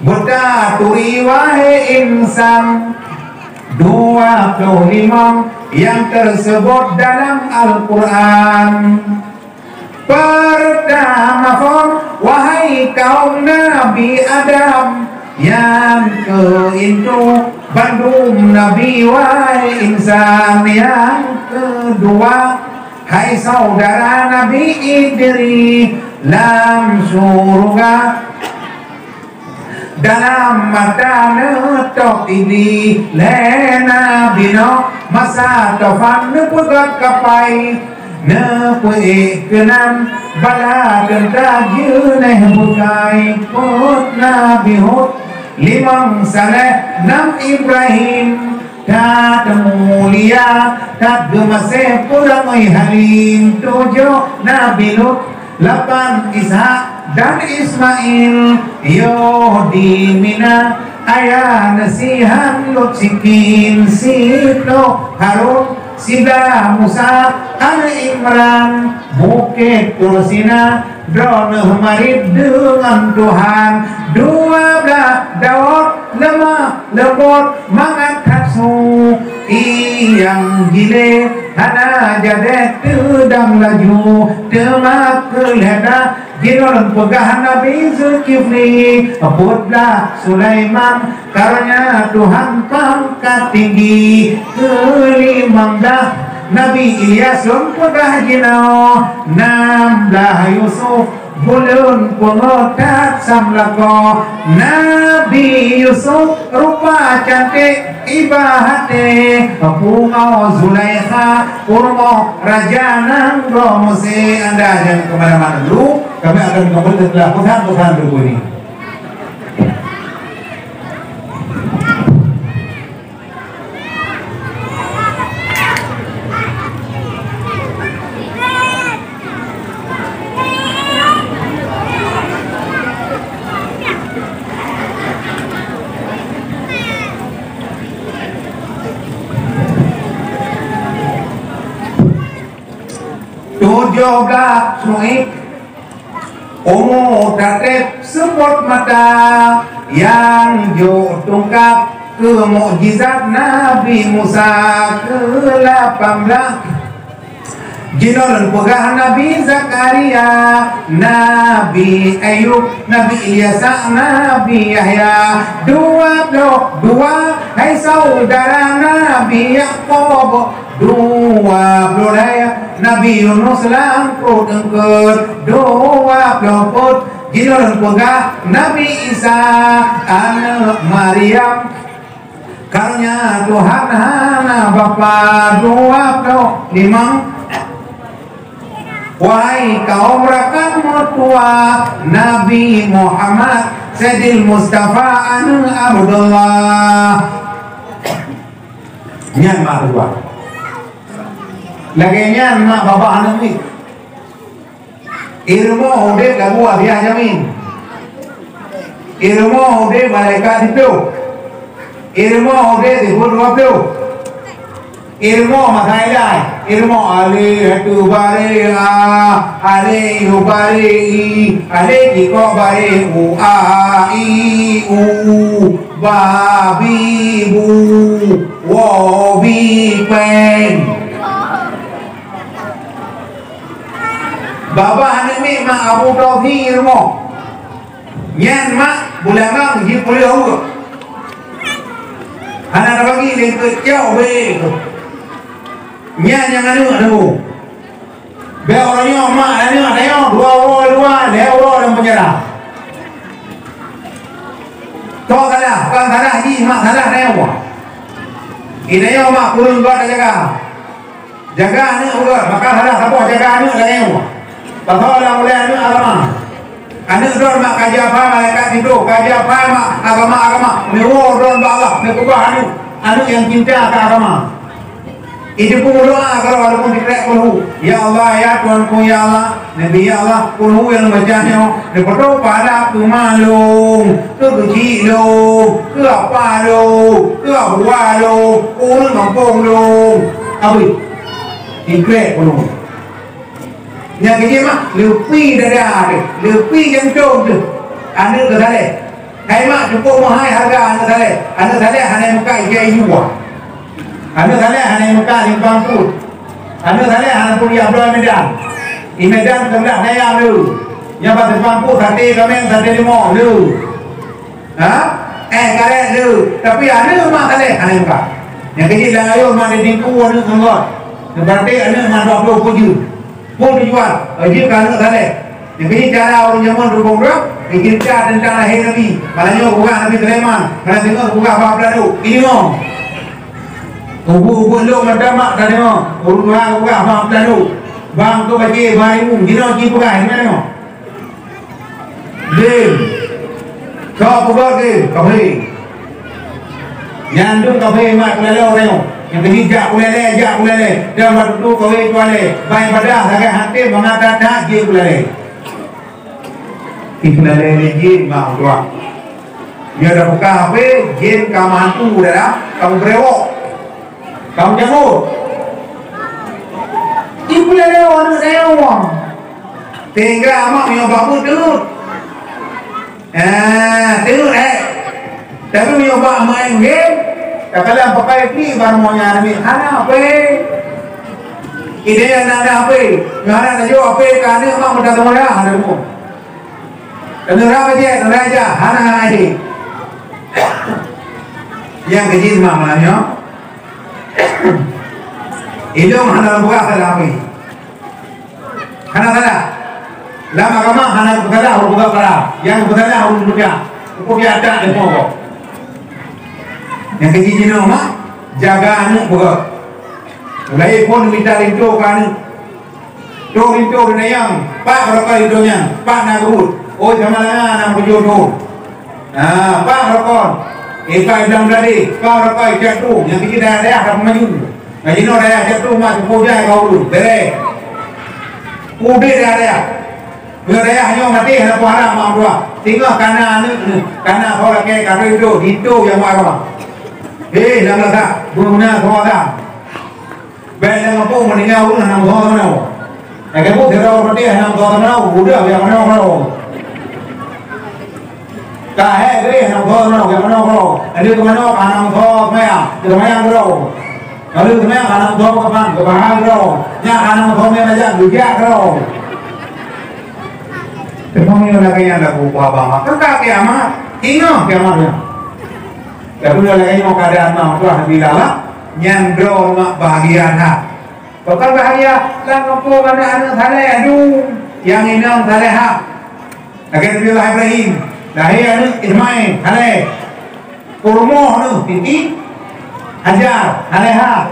berdaturi wahai insan 25 yang tersebut dalam Al-Quran. Pertama wahai kaum Nabi Adam, yang keintu Bandung Nabi wahai insan. Yang kedua hai saudara Nabi Idris, lam surga dalam mata netok ini lena bino masa tofan nepegat kapai nepue kenam bala genta jeneh bukai put Nabi Hud limang saleh nam Ibrahim tak mulia tak gemase puramai halim 7 Nabi Lut 8 Ishak dan Ismail Yodi Mina ayah nasihan Lut Sikin Sito Harun Sida Musa Ali Imran Bukit Tursina Drone marid dengan Tuhan 12 Daud lemah lembut mangat hatsu yang gile hana jadet tudang laju temak kelihatan Ginon pegahan Nabi Zulkifli Putlah Sulaiman karena Tuhan pangkat tinggi. Kelimang Nabi Ilyas pegah jinau 16 Yusuf bulun pengotat samlako. Nabi Yusuf rupa cantik ibahate pungau Zulaikha kurmo raja nang romose. Anda jangan kemana-mana dulu, kami akan kembali setelah pesan-pesan berikut ini. Yoga suik umur tatip sebut mata yang jo tungkap ke mukjizat Nabi Musa ke-18 Jinon pegah Nabi Zakaria, Nabi Ayub, Nabi Ilyas, Nabi Yahya. 22 hai saudara Nabi Yakub. 20 Nabi Yunus langkut engkut. 24 Jinon pegah Nabi Isa, anak Maryam. Karena Tuhan hana Bapa. 25 wahai kaum rakan mertua Nabi Muhammad Sayyidil Mustafa anu Abdullah. Nyan mak dua lagi nyan mak bapak anak ni ilmu udah lagu dia jamin ilmu udah malaikat itu ilmu udah dihur wapiu ilmu masalah ilmu alih tu bare alih bare alih kiko bare a i u ba bi bu wo bi pen baba anak ni mak abu tauhid ilmu nyan mak bulan nghi boleh hu anak bagi le ke jauh be nya yang anu Be orangnya mak ada dua orang yang menyerah. Kau salah, kan salah ni mak salah ada apa? Ini yang mak kurung kau dah jaga anak juga, maka salah siapa jaga anak lagi apa? Pasal orang boleh anak agama. Anak dor mak kaji apa malaikat itu, kaji apa mak agama. Mewo dor Allah, mekubah anak yang cinta ke agama. Itu pun doa kalau walaupun tidak perlu. Ya Allah, ya Tuhanku, ya Allah, Nabi ya Allah, perlu yang bacanya. Daripada pada pemalung, ke kecil lo, ke apa lo, ke buah lo, urut kampung lo, apa? Tidak perlu. Yang kecil mah lebih dari ada, lebih yang jauh tu. Anda kesalahan. Hai mak cukup mahal harga anda saleh hanya muka ikai juga. Anda saleh hanya Mekah Limpang Put. Anda saleh hanya pun di Abdul Medan. Di Medan sebelah saya dulu. Yang pada Limpang Put sate kami sate limau dulu. Karet dulu. Tapi anda rumah saleh hanya Mekah. Yang kecil dah ayo mana dingku anda sangat. Berarti anda mana 20 puju. Pun dijual. Ajib kan saleh. Yang kecil cara orang zaman berpondok. Dikirkan tentang lahir Nabi. Malahnya bukan Nabi Sulaiman. Mana tengok bukan apa-apa dulu. Ini mau. Ubu lu macam mak tadi mo, urusan buka mak tadi. Bang tu bagi bayu, gino ki buka ini mana mo? Dim, kau buka ke kafe? Nyandung kafe mak kelele orang mo. Yang ketiga kulele. Dia waktu tu kafe kulele. Baik pada sangat hati mengatakan je kulele. Kulele ni je mak tua. Dia dah buka kafe, je kamu hantu dah, kamu berewok. Kamu jauh. Ibu lele orang saya orang. Tinggal amak yang bangun terus. Terus tapi nyoba main game. Kalau pakai ni baru mau nyari. Hana apa? Ide yang ada apa? Ngana najo apa? Kani amak muda semua ada mu. Kenapa aja? Hana ini. Yang kecil mamalnya. Itu mana buka salah apa? Karena salah. Lama kama hana buka harus buka para. Yang buka harus buka. Buka ada di pokok. Yang kecil ni nama jaga anu buka. Mulai pun minta rinto kan. Rinto ni yang pak rokok rintonya, pak nak urut. Oh jamalnya nak berjodoh. Pak rokok. Ikai dalam tadi, kau rakai jatuh, yang kecil dah akan maju. Ngaji no dah jatuh mak puja kau dulu, bere. Udah dah. Bila dah hanya mati hanya puara mak dua. Tinggal karena kau rakai karena itu yang marah. Dalam tak, guna kau dah. Bela mampu meninggal pun enam kau mana? Agak pun terlalu mati enam kau mana? Udah yang mana kau? Kahe gede nam kho no ke mano kho ali ko mano kanam kho maya ke maya kro ali ko maya kanam kho ka pan ke bahag kro nya kanam kho me maja dujak kro temong yo lagi yang lagu baba maka ka kiamat ino kiamatnya tapi lagi mau keadaan mau tu alhamdulillah yang do mak bahagia ha bakal bahagia lan ko kana anu thale adu yang inang thale ha agar bilah Ibrahim lahir anu Ismail, hale, kurmo anu Titi, Hajar, hale ha,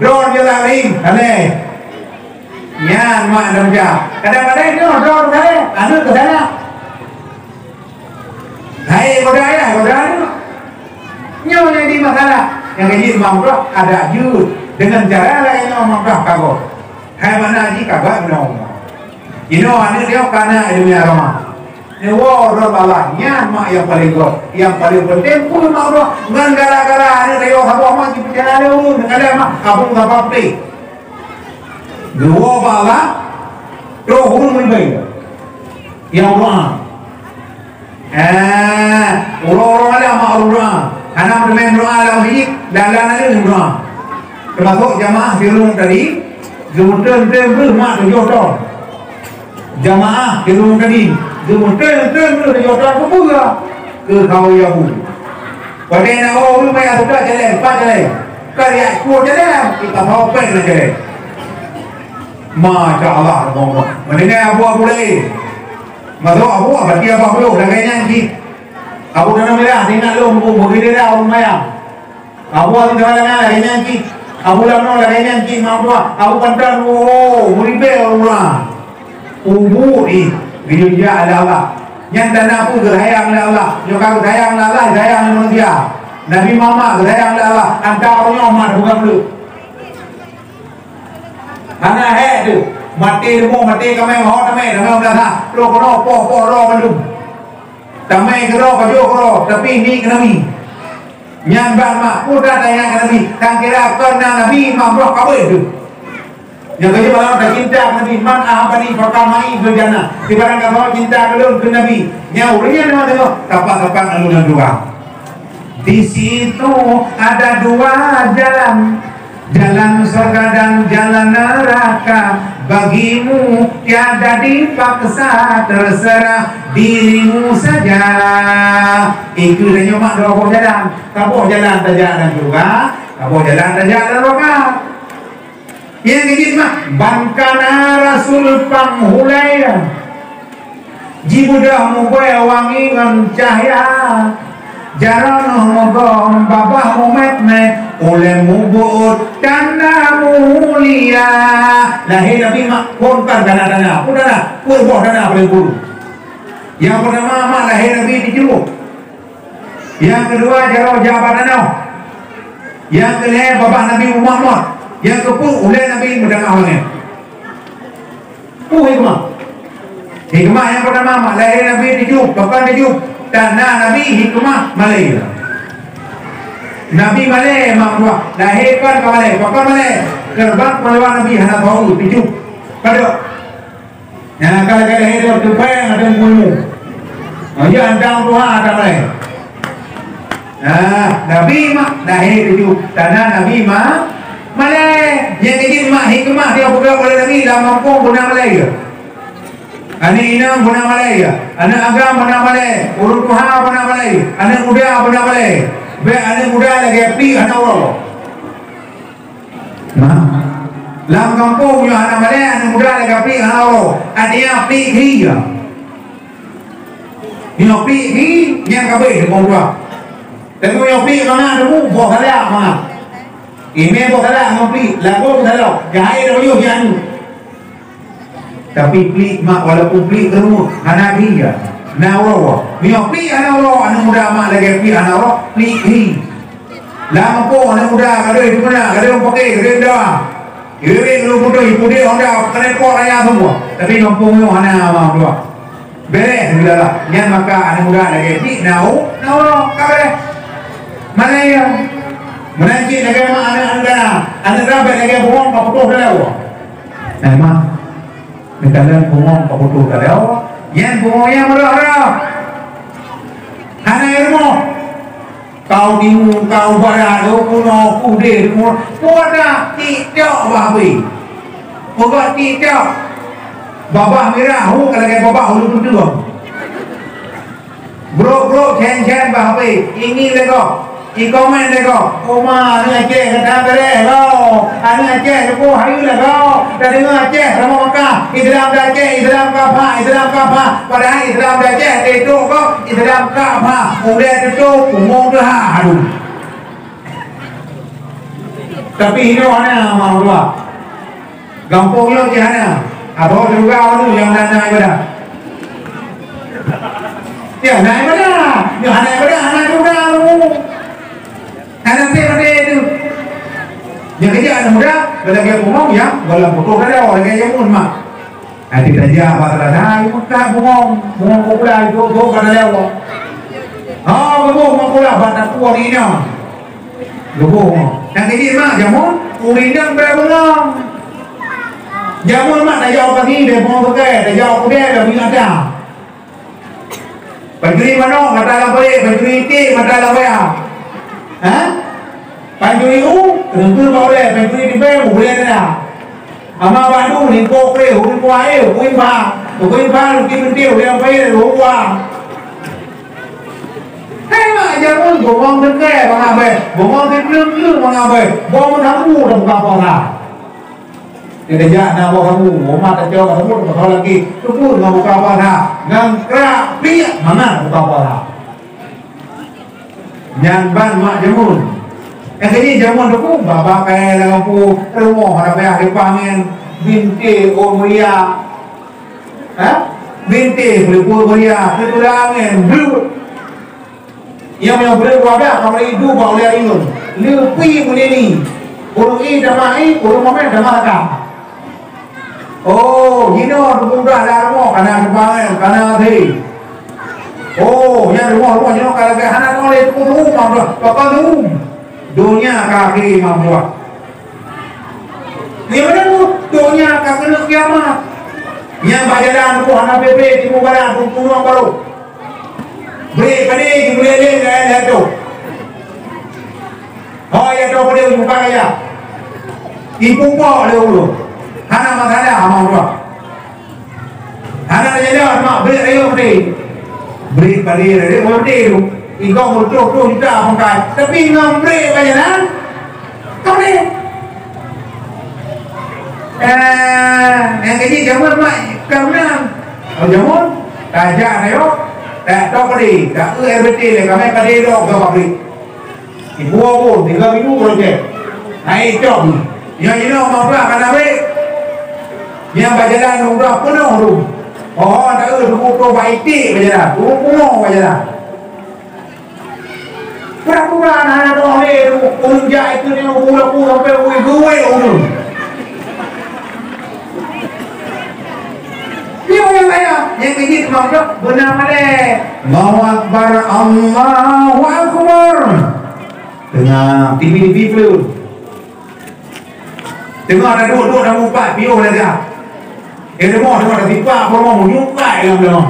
drone juga ring, hale, nyan mak anu ja, kadang-kadang itu drone hale, anu ke sana, hai kodaya, nyonya di masalah, yang kecil mampu ada jud, dengan cara lain mampu kagok, hai mana aji kagak menolong, anu dia karena ilmu agama. Newo Allah mak yang paling penting pun Allah ngan gara-gara ini reyo sabo mak dipercaya lu dengan ada mak kabung apa newo Allah doa mulai yang doa orang ada mak doa anak bermain doa dalam hidup dalam ada doa termasuk jamaah di rumah tadi jumatan mak tujuh jamaah di rumah tadi Jumatan di jodoh pula ke kau Yahudi. Pada nak orang rumah yang sudah jalan, empat jalan. Karya kuat jalan, kita bawa pen jalan. Masya Allah, mendengar abu lagi. Masuk abu berarti apa belum? Dah kayaknya ni. Abu dah merah, tinggal lu begini dah orang mayang. Abu ada dah kayaknya ni. Abu dah no kayaknya ni mau tua. Abu pantan muribe orang. Ubu ni video dia ada Allah. Yang dana aku gerayang Allah. Yo kau gerayang Allah, gerayang manusia. Nabi Muhammad gerayang Allah. Anta orangnya amat bukan lu. Hana he tu mati demo mati kami mau kami orang dah tak lo kono po lo belum kami kero kajo kero tapi ni kami yang mak udah tanya nabi kan kira kena nabi mampu kau itu yang kerja malam dah cinta nabi man ahabani pertamai berjana ibarat kau cinta belum ke nabi yang urusnya nama tengok kapan lalu dan dua di situ ada dua jalan. Jalan surga dan jalan neraka bagimu tiada dipaksa terserah dirimu saja. Itu dia nyomak dua jalan. Kapo jalan terjalan juga, kapo jalan terjalan neraka. Yang ini mah bangkana Rasul panghulaya. Jibudah mubai wangi ngan cahaya. Jalan mogong babah mumet oleh mubut tanda mulia lahir Nabi mak kontan dana udah purboh dana paling bulu. Yang pertama mak lahir Nabi di Jumuk. Yang kedua jauh jabatan yang ketiga babah Nabi Muhammad. Yang keempat oleh Nabi mudang awalnya. Hikmah yang pertama mak lahir Nabi di Jumuk, bapak di Jumuk. Tanah Nabi hikmah Malay. Nabi Malay makwa lahirkan ke Malay, pakai Malay. Gerbang melawan Nabi hana tahu pijuk. Pada. Yang kalau lahir tu tupeng ada bulu. Ya andang Tuhan ada Malay. Nabi mak lahir pijuk. Tanah Nabi mak Malay. Yang ini mak hikmah dia bukan oleh Nabi dah mampu guna Malay. Anak inang guna Malay, anak agam guna Malay, urut tuha guna Malay, anak muda guna Malay. Anak muda lagi api anak orang. Dalam kampung punya anak Malay, anak muda lagi api anak orang. Adanya api dia. Ini api ni yang kabeh mau dua. Tapi yang api mana ada mu buat salah mana? Ini buat salah api, lagu buat salah. Jahai dah boleh jangan. Tapi pelik mak walaupun pelik terus anak dia nawa mio pelik anak orang anak muda mak lagi pelik anak orang pelik ni lama pun anak muda kada itu mana kada orang pakai kada dah ini lu bodoh ibu dia orang dah kena kau raya semua tapi kampung yo anak mak dua beres bila lah yang maka anak muda lagi pelik nawa kada Malaya menanti lagi mak anak rabat lagi bohong kau putus dah nah mak kalian bungong kau butuh kalian yang bungongnya merah hana ilmu kau dimu kau barado kuno kude kuda tidak babi bukan tidak babah merah kalau kayak babah hulu dulu bro chen babi ini lego ikomen lego oma ni Aceh kata bere lo anu Aceh ko hayu lego dari Aceh sama Mekah Islam Aceh Islam kapa padahal Islam Aceh itu kok Islam kapa udah itu umum dah aduh tapi ini mana mau dua gampang lo jana atau juga orang yang nanya ibadah ya nanya ibadah ya nanya ibadah anak juga anak pada itu yang kerja anak muda bagi bungong ya dalam foto kada orang yang mun mak nanti kerja apa kada ibu tak bungong popular itu kada lewo bungong popular batak kuat ini bungong yang kerja mak jamun urindang berbungong jamun mak dah jauh pagi dia bungong pakai dah jauh kuda dah bingung ada pagi mana kata lah boleh pagi ini kata lah boleh Panjuri tentu boleh panjuri di bawah boleh ada. Ama bandu ni kau kre, hukum kuai, hukum pa, hukum tiu, yang baik hukum kuah. Hei mak jangan bongong dekat bang abai, bongong terlum bang abai, bongong tamu dah buka pola. Dia nak bawa kamu, rumah tak jauh kamu tak tahu lagi. Tu pun nggak buka apa dah, ngangkrak piak mana buka apa dah. Nyamban mak jamun. Yang ini jamun tu pun bapa kaya dengan pu rumah ada bayar dipanggil binti Muria. Binti Muria itu dah angin blue. Yang boleh wadah kalau itu bawa dia ingun. Lepi punya ni. Urung ini damai, urung mana damai tak. Oh, gino bukan dah rumah karena dipanggil karena tadi. Oh, yang rumah gino kalau ke anak oleh tu rumah dah, bakal rumah. Dunia kaki mampuah. Ni mana tu dunia kaki nak kiamat. Yang bajaran tu anak bebe di mubarak tu punuh baru. Beri kadi boleh le gaya tu. Oh ya tu boleh buka gaya. Ibu po le ulu. Hana masalah amal tu. Hana jadi mak beri ayo beri kadi le beri tu. Ikaw mulut tu kita pakai. Tapi ngam beri bajaran. Kau ni. Yang ini jamun mak kerana jamun tajak ayo. Tak tahu kadi, tak everything le kami kadi dok ke pabrik. Ibu pun 3 minggu projek. Naik job. Yang ini mau apa kan awe? Yang bajaran udah penuh tu. Oh, tak ada buku baik bajaran. Buku bajaran. Pura-pura anak tu ni unja itu ni pura-pura sampai gue urun. Yang ini maksud benar mana? Allahu Akbar, Allahu Akbar. Tengah TV pun. Tengah ada dua dah empat pio dah dah. Semua ada tiga promo nyukai yang belum.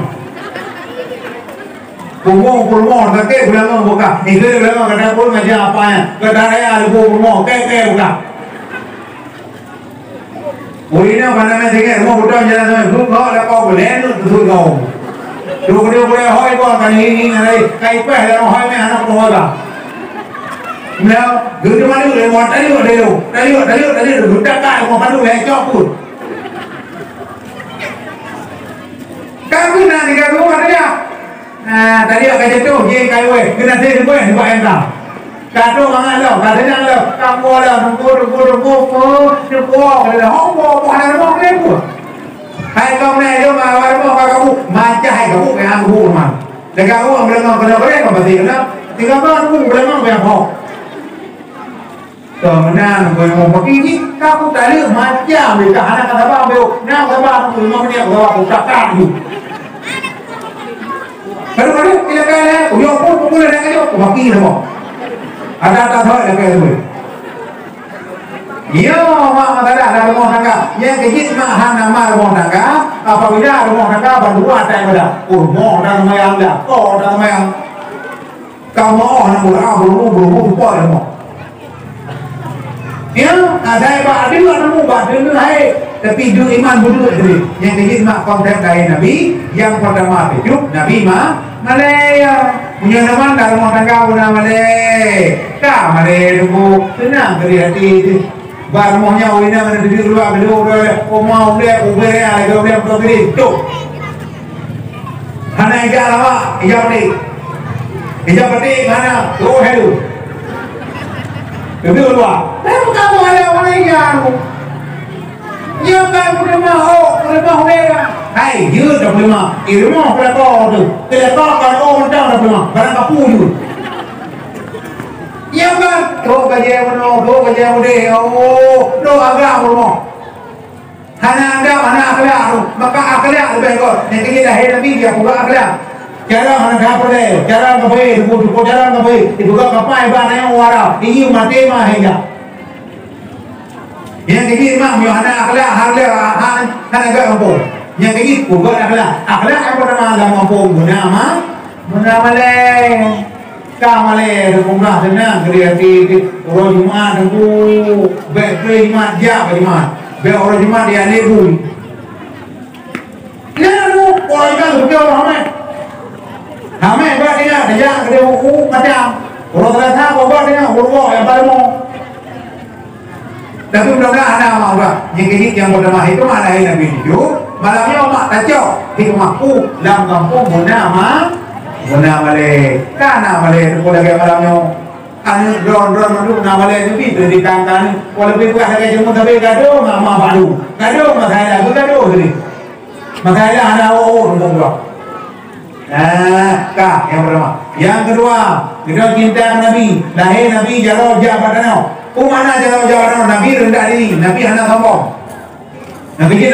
Promo tak ke belum buka. Ini belum kada pun macam apa ya? Kada ada promo ke buka. Urinya mana macam rumah budak jalan tu, dulu kau dah kau boleh tu kau. Dulu dia boleh hoi kau kan ini kai peh dah hoi me anak tu dah. Mula dulu mana boleh buat tadi budak kai mau padu le cok pun. Kamu nak ni kamu ada ya? Tadi aku jatuh je kai we, kena saya buat entah. Kado mangan lo, kadang lo, kamu lo, nunggu, kalau hong ada rumah lebu. Hai kamu ni, dia mah rumah kamu, macam hai kamu yang anggu rumah. Dekat kamu belum kena boleh kau pasti kena. Tinggal kamu belum yang hong. Kemudian kau mau pergi ni, kamu tadi macam mereka anak kata apa, beo, nak apa, aku rumah ni aku bawa aku cakap tu. Kalau kita kaya, yo pun dah kaya, aku pergi semua. Ada tak tahu apa itu? Yo, mak ada rumah tangga. Yang kecil mak nama rumah tangga. Apabila rumah tangga berdua ada yang ada. Rumah dan mayang dah. Oh dan mayang. Kamu orang belum apa rumah. Ya, ada apa? Ada orang buat dulu hai. Tapi du iman dulu sendiri. Yang kecil mak kontak dari Nabi. Yang pertama hidup Nabi Malaya. Punya nama dah rumah tangga pun Malay. Tak Malay tu senang dari hati tu. Barumahnya orang yang ada di luar kedua rumah dia ubah dia dia berdiri tu. Hana ijab apa? Ijab ni mana? Roh helu. Kedua luar. Kamu ada orang yang dia kan rumah dia. Hai, dia dah rumah. Rumah pelakor tu. Pelakor kan orang dah rumah. Barang kapu tu. Ya kan? Do kerja dia. Oh, do agak rumah. Hana akhlak tu. Maka akhlak lebih kot. Yang kita dah Nabi dia buka akhlak. Cara hana dah boleh. Cara ngapai, cara ngapai. Dibuka kapai ba yang warau. Ini mati mah hanya. Yang kecil mak yo hana akhlak hana agak kampung. Yang kecil bukan akhlak apa nama dalam kampung guna Malay. Malay tu kumrah senang kreatif orang Jumaat tu baik Jumaat dia Jumaat baik orang Jumaat dia lebu. Ya tu orang kan betul ramai buat dia kerja macam orang terasa buat dia urus yang baru. Tapi mudah-mudahan ada amal juga. Yang kini yang bernama itu malah Nabi hidup. Malamnya mak tajok hikmahku dalam kampung guna male kana male ko lagi malamnya anu drone madu na male itu di kangkan walaupun itu ada jemu tapi gado mama baru gado makanya gado ini makanya ada untuk dua. Yang pertama. Yang kedua, kita cinta Nabi. Lahir Nabi jauh jabatan. Mana jauh jabatan Nabi rendah diri. Nabi anak sombong. Nabi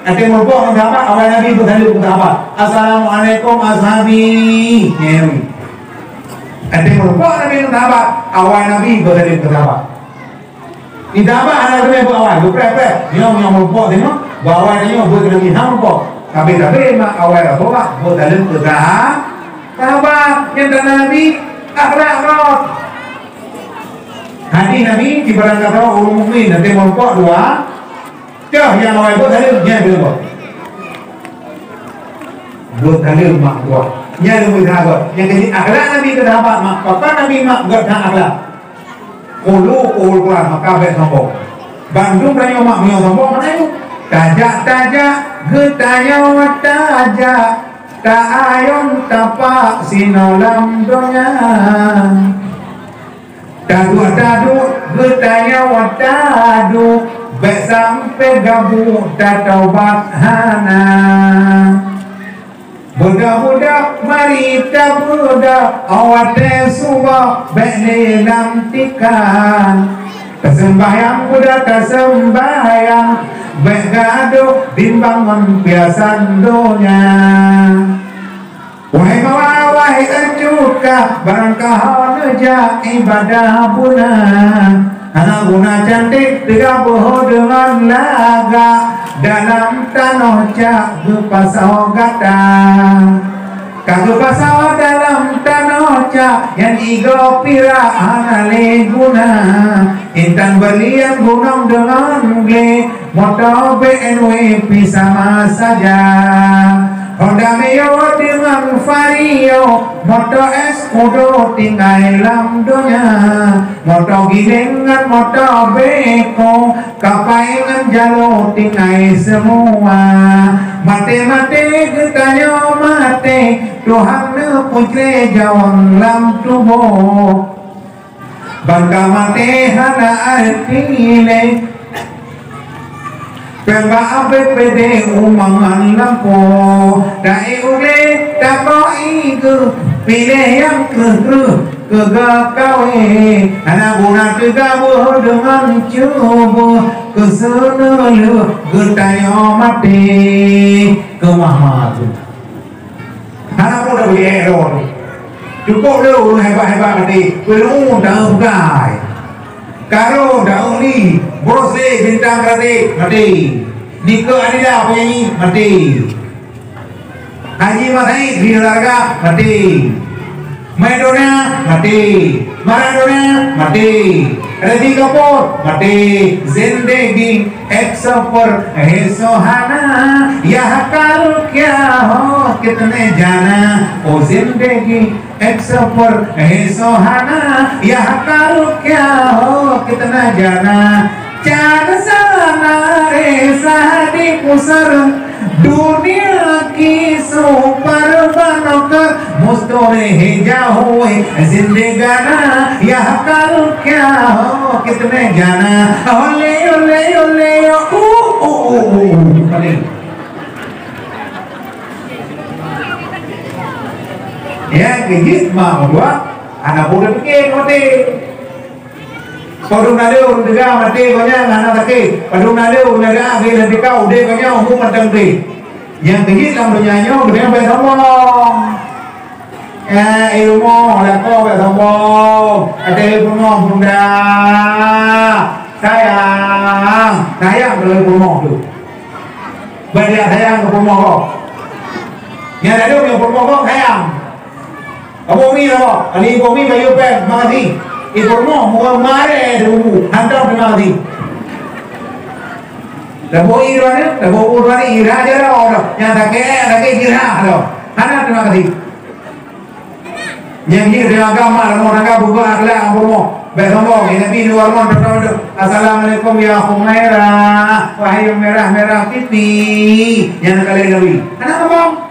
ada merupakan apa? Awal Nabi bertanya apa? Assalamualaikum ashabi. Ada merupakan Nabi apa? Awal Nabi bertanya apa? Tidak apa anak Nabi awal. Berapa? Yang merupakan tengok. Bawa dia buat Nabi hampa. Tapi mak awal apa? Buat dalam kerja. Kenapa? Yang dan Nabi akhlak rot. Hadis Nabi di barang kata orang mukmin nanti merupakan dua. Kau yang awal buat dalam dia berapa? Buat dalam mak dua. Dia lebih berapa? Yang ini akhlak Nabi berapa? Mak papa Nabi mak berapa akhlak? Kulu keluar maka bersambung. Bandung banyak mak punya sambung mana itu? Tajak getanya tajak tak ayon tapak sinolam donya tadu getanya watadu bek sampai gabu tataubat hana budak-budak marita budak awate suba bek lelam tikan sembahyang budak sembahyang begado dimbangun biasan dunia. Wahai mawa wahai anjuka barang kau neja ibadah puna. Anak guna cantik digabung dengan laga dalam tanah cak pasau gata. Kagak pasau dalam tanah cak yang igo pira anale guna. Intan belian gunung dengan gle motor BNWP sama saja. Honda Mio dengan Vario, motor Escudo tinggal lamdonya. Motor gilingan, motor beko, kapaingan jalo tinggal semua. Mate-mate getanya mate, Tuhan putre jawang lam tubuh. Bangka mate hana artile Pemba BPD umangan lampu dai ule tako iku pilih yang kegakawe anak guna kegabuh dengan cubuh kesenelu getanya mati kemahmatu anak muda beli error cukup dulu hebat-hebat mati belum dah bukai karo daun ni Bruce Lee bintang karate mati Niko Adida penyanyi mati Haji Masai di Larga mati Madonna mati Maradona mati Radhi Kapoor mati Zindagi ek safar hai suhana yah kar kya ho kitne jana o zindagi ek safar hai suhana yah kar kya ho kitna jana चार सारे साड़ी पुसर दुनिया की सुपर बनकर मुस्तोरे ही जाओ जिंदगाना यह कर क्या हो कितने जाना ओले ओले ओले ओ ya gigit mau dua anak muda pikir mati Padung nado udah mati banyak anak laki. Padung nado udah agak lebih kau udah banyak umum macam tu. Yang tinggi dalam dunia udah bersombong. Ilmu lekor bersombong. Ada ilmu bunda. Sayang boleh ilmu tu. Banyak sayang ke ilmu kau. Yang ada yang ilmu kau sayang. Kamu ni apa? Ani kamu ni bayu pen makasih. Informo mau mare dulu hantar penalti. Labo irane ira jara orang yang take kira lo. Hantar penalti. Yang ini agama orang buka akhlak informo. Bersombong, Nabi luar mon berdoa. Assalamualaikum ya Humairah, wahai merah-merah pipi. Yang kalian Nabi. Anak ngomong.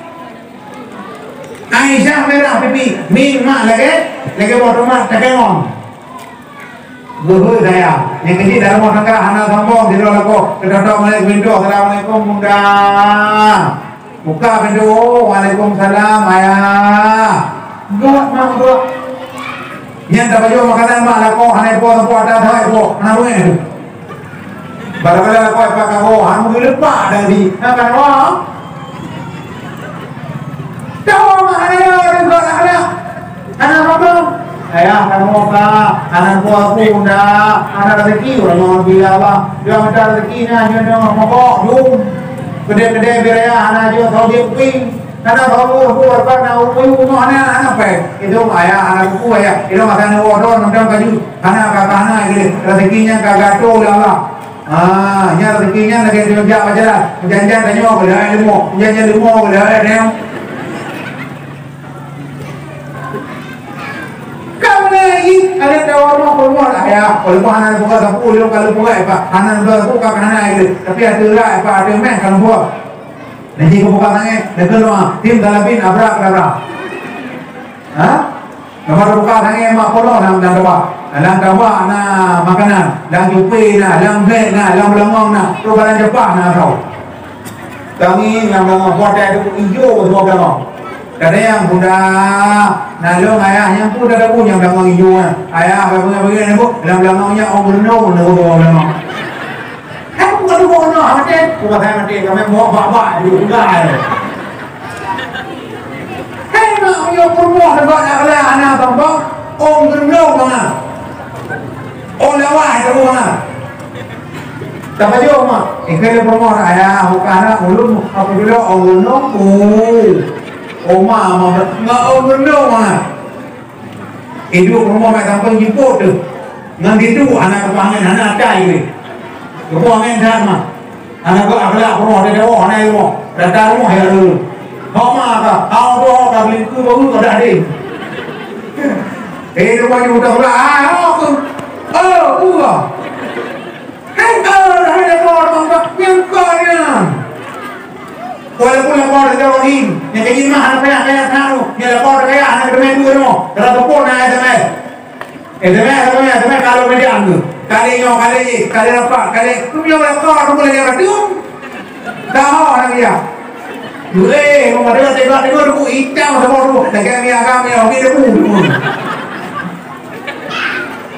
Aisyah merah pipi, Ming mak lagi buat rumah tekengong. Guru saya, yang kecil dalam rumah tangga, anak sombong, di luar aku, kedadak balik pintu, Assalamualaikum bunda. Buka pintu, Waalaikumsalam ayah. Buat mak buat. Yang tak baju makanan mak lako, anak buat tempat ada saya buat, anak rumah itu. Barang-barang lako apa kau, anak lupa dari, akan wah. Tahu anak ngomong, ayah kamu anak buah bunda, anak rezeki orang yang bilang apa, dia minta rezekinya dia ngomong jum, gede-gede beraya anak juga tahu dia ping, anak tahu aku apa nak uyu anak apa, itu ayah anak aku ayah, itu makan orang macam kaju, anak kakak anak gitu, rezekinya kagak tahu lah. Nya rezekinya lagi dia kerja aja lah, janjian tanya aku dah ilmu, janjian ilmu aku dah dia. Ada tawaran perempuan ya, kalau anak buka sapu, kalau buka apa, anak buka anak itu, tapi ada lah apa ada meh kalau buka. Nanti aku buka tangan, dekat rumah, tim dalabin abrak. Nomor buka tangan mak kono dalam dawa, dalam dawa na makanan, dalam jupi na, dalam bed na, dalam belangong na, tu barang Jepang na kau. Tangi dalam belangong, buat ada hijau semua belangong. Kada yang bunda nalong ayah yang pun ada punya belakang hijau ayah begini bu dalam belakangnya orang berenang belakang aku kalau mau mati bukan saya mati kami mau bawa juga nak yo perempuan dekat nak anak tambah orang berenang mana orang lawak itu mana tak baju mak kalau perempuan ayah bukan anak ulun apa dulu orang berenang Oma mama nggak berenang mana? Hidup rumah macam apa jemput tu? Ngan itu anak kepangan anak cai ni. Kepangan dah mah. Anak kau akhlak rumah dia dewa anak rumah. Datang rumah ya dulu. Mama kah? Kau doa kau beli tu baru kau dah deh. Rumah ni udah pula. Aku. Buah. Hai dah ada kau yang kau ni. Walaupun lapor dia orang yang kaji mah anak kaya tahu, yang lapor kaya anak bermain dulu mo, kalau tepuk na SMS kalau media anggu, kali apa, tu yang lapor tu boleh dia tu, tahu orang dia, rumah dia tengok tu hitam semua tu, kami orang dia tu,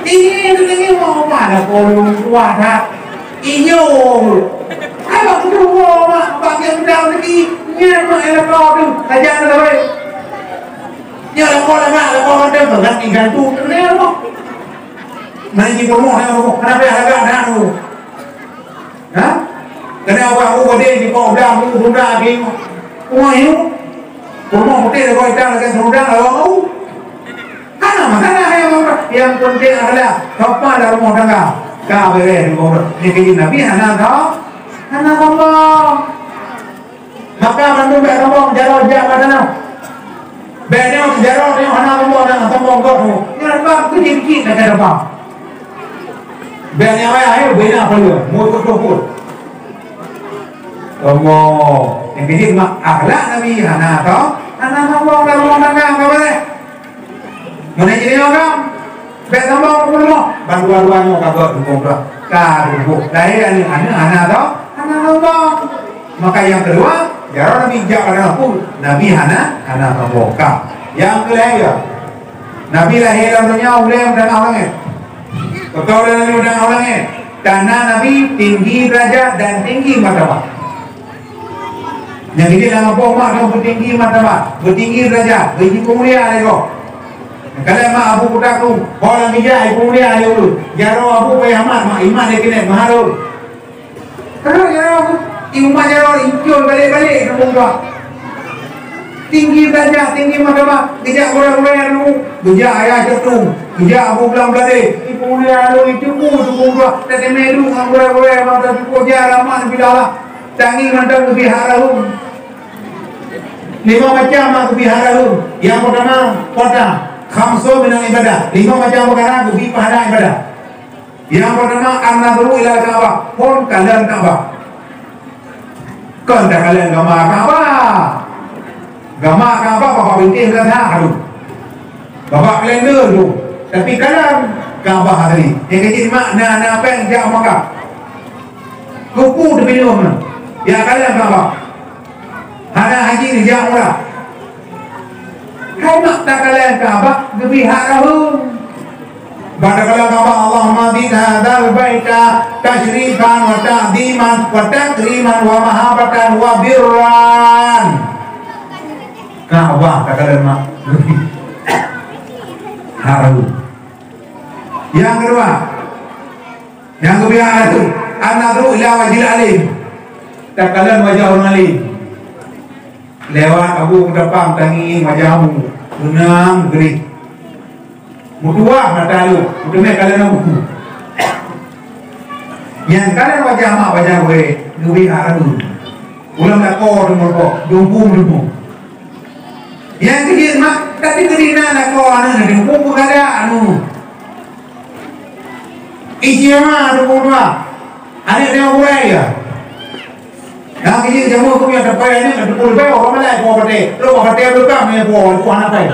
ini mau mana kolong kuat iyo. Apa tu mak bagian dalam lagi mak elok tu ajar dah baik. Nya kau ada bangat tinggal tu terus mak. Mana ni promo kenapa agak dah tu? Kenapa aku boleh di bawah dah mu sudah lagi. Wah itu promo hotel kau itu lagi sudah lalu. Yang penting adalah apa dalam rumah tangga. Kau boleh ni kaji Nabi anak kau. Anak Allah. Maka mandu be Allah jaro ja padana. Benyo jaro ni anak Allah dan sombong kau tu. Ni apa tu dikit nak ada apa? Benyo ayo bena perlu. Mu tu pun. Sombong. Yang kecil mak akhlak Nabi anak kau. Anak Allah dan rumah tangga kau boleh. Mana jadi orang? Be sombong pun mo. Bandu-bandu kau tu kau. Kau lahir ni anak kau. Allah. Maka yang kedua, jarang Nabi jawab pun Nabi anak membuka. Yang ketiga, Nabi lahir dunia oleh dan orangnya. Betul dan orangnya. Karena Nabi tinggi derajat dan tinggi martabat. Yang ini nama pokok yang bertinggi martabat, bertinggi derajat, bertinggi mulia lego. Kalau mak abu kutaku, orang bijak ibu mulia dulu. Jarang abu payaman, mak iman dekinet maharul. Kalau yang ibu majar ikut balik nombor tinggi derajat, tinggi martabat, tidak orang-orang dulu, bijak ayah jatuh, bijak abu belang belade, ibu mulia dulu itu dua, tete medu, orang-orang mata cukup jaraman bidalah, tangi mantap lebih harum, 5 macam lebih harum, yang pertama kota, Khamsun minal ibadah, 5 macam perkara bagi pahala ibadah. Yang pertama, an-nadhru ila Ka'bah, pun kalian Ka'bah. Kan dah kalian gambar Ka'bah. Gambar Ka'bah bapak bintik dah tu. Bapak kalender tu. Tapi kalian Ka'bah hari. Yang kecil makna apa yang jauh Makkah. Kuku demi mana? Ya kalian Ka'bah. Hana haji ni jauh murah. Kau nak tak kalian Ka'bah lebih harahun. Pada kala Ka'bah Allahumma bid hadzal baita tasyrifan wa ta'dhiman wa takriman wa mahabbatan wa birran. Ka'bah tak kalian mak lebih harahun. Yang kedua, yang kebiasaan itu an-nadhru ila wajhil alim. Tak kalian wajah orang alim. Lewat abu depan tangi wajahmu benang gerik mutuah mata lu udah kalian nak buku yang kalian wajah mak wajah gue haru ulang nak kau dengan kau dumpu yang kecil mak tadi kerina nak kau anu dumpu ada anu ijma dumpu mak ada yang gue ya. Yang kecil jamu aku punya terpakai ini ada puluh bayar orang mana kau pakai, lo kau pakai berapa ni kau anak pakai.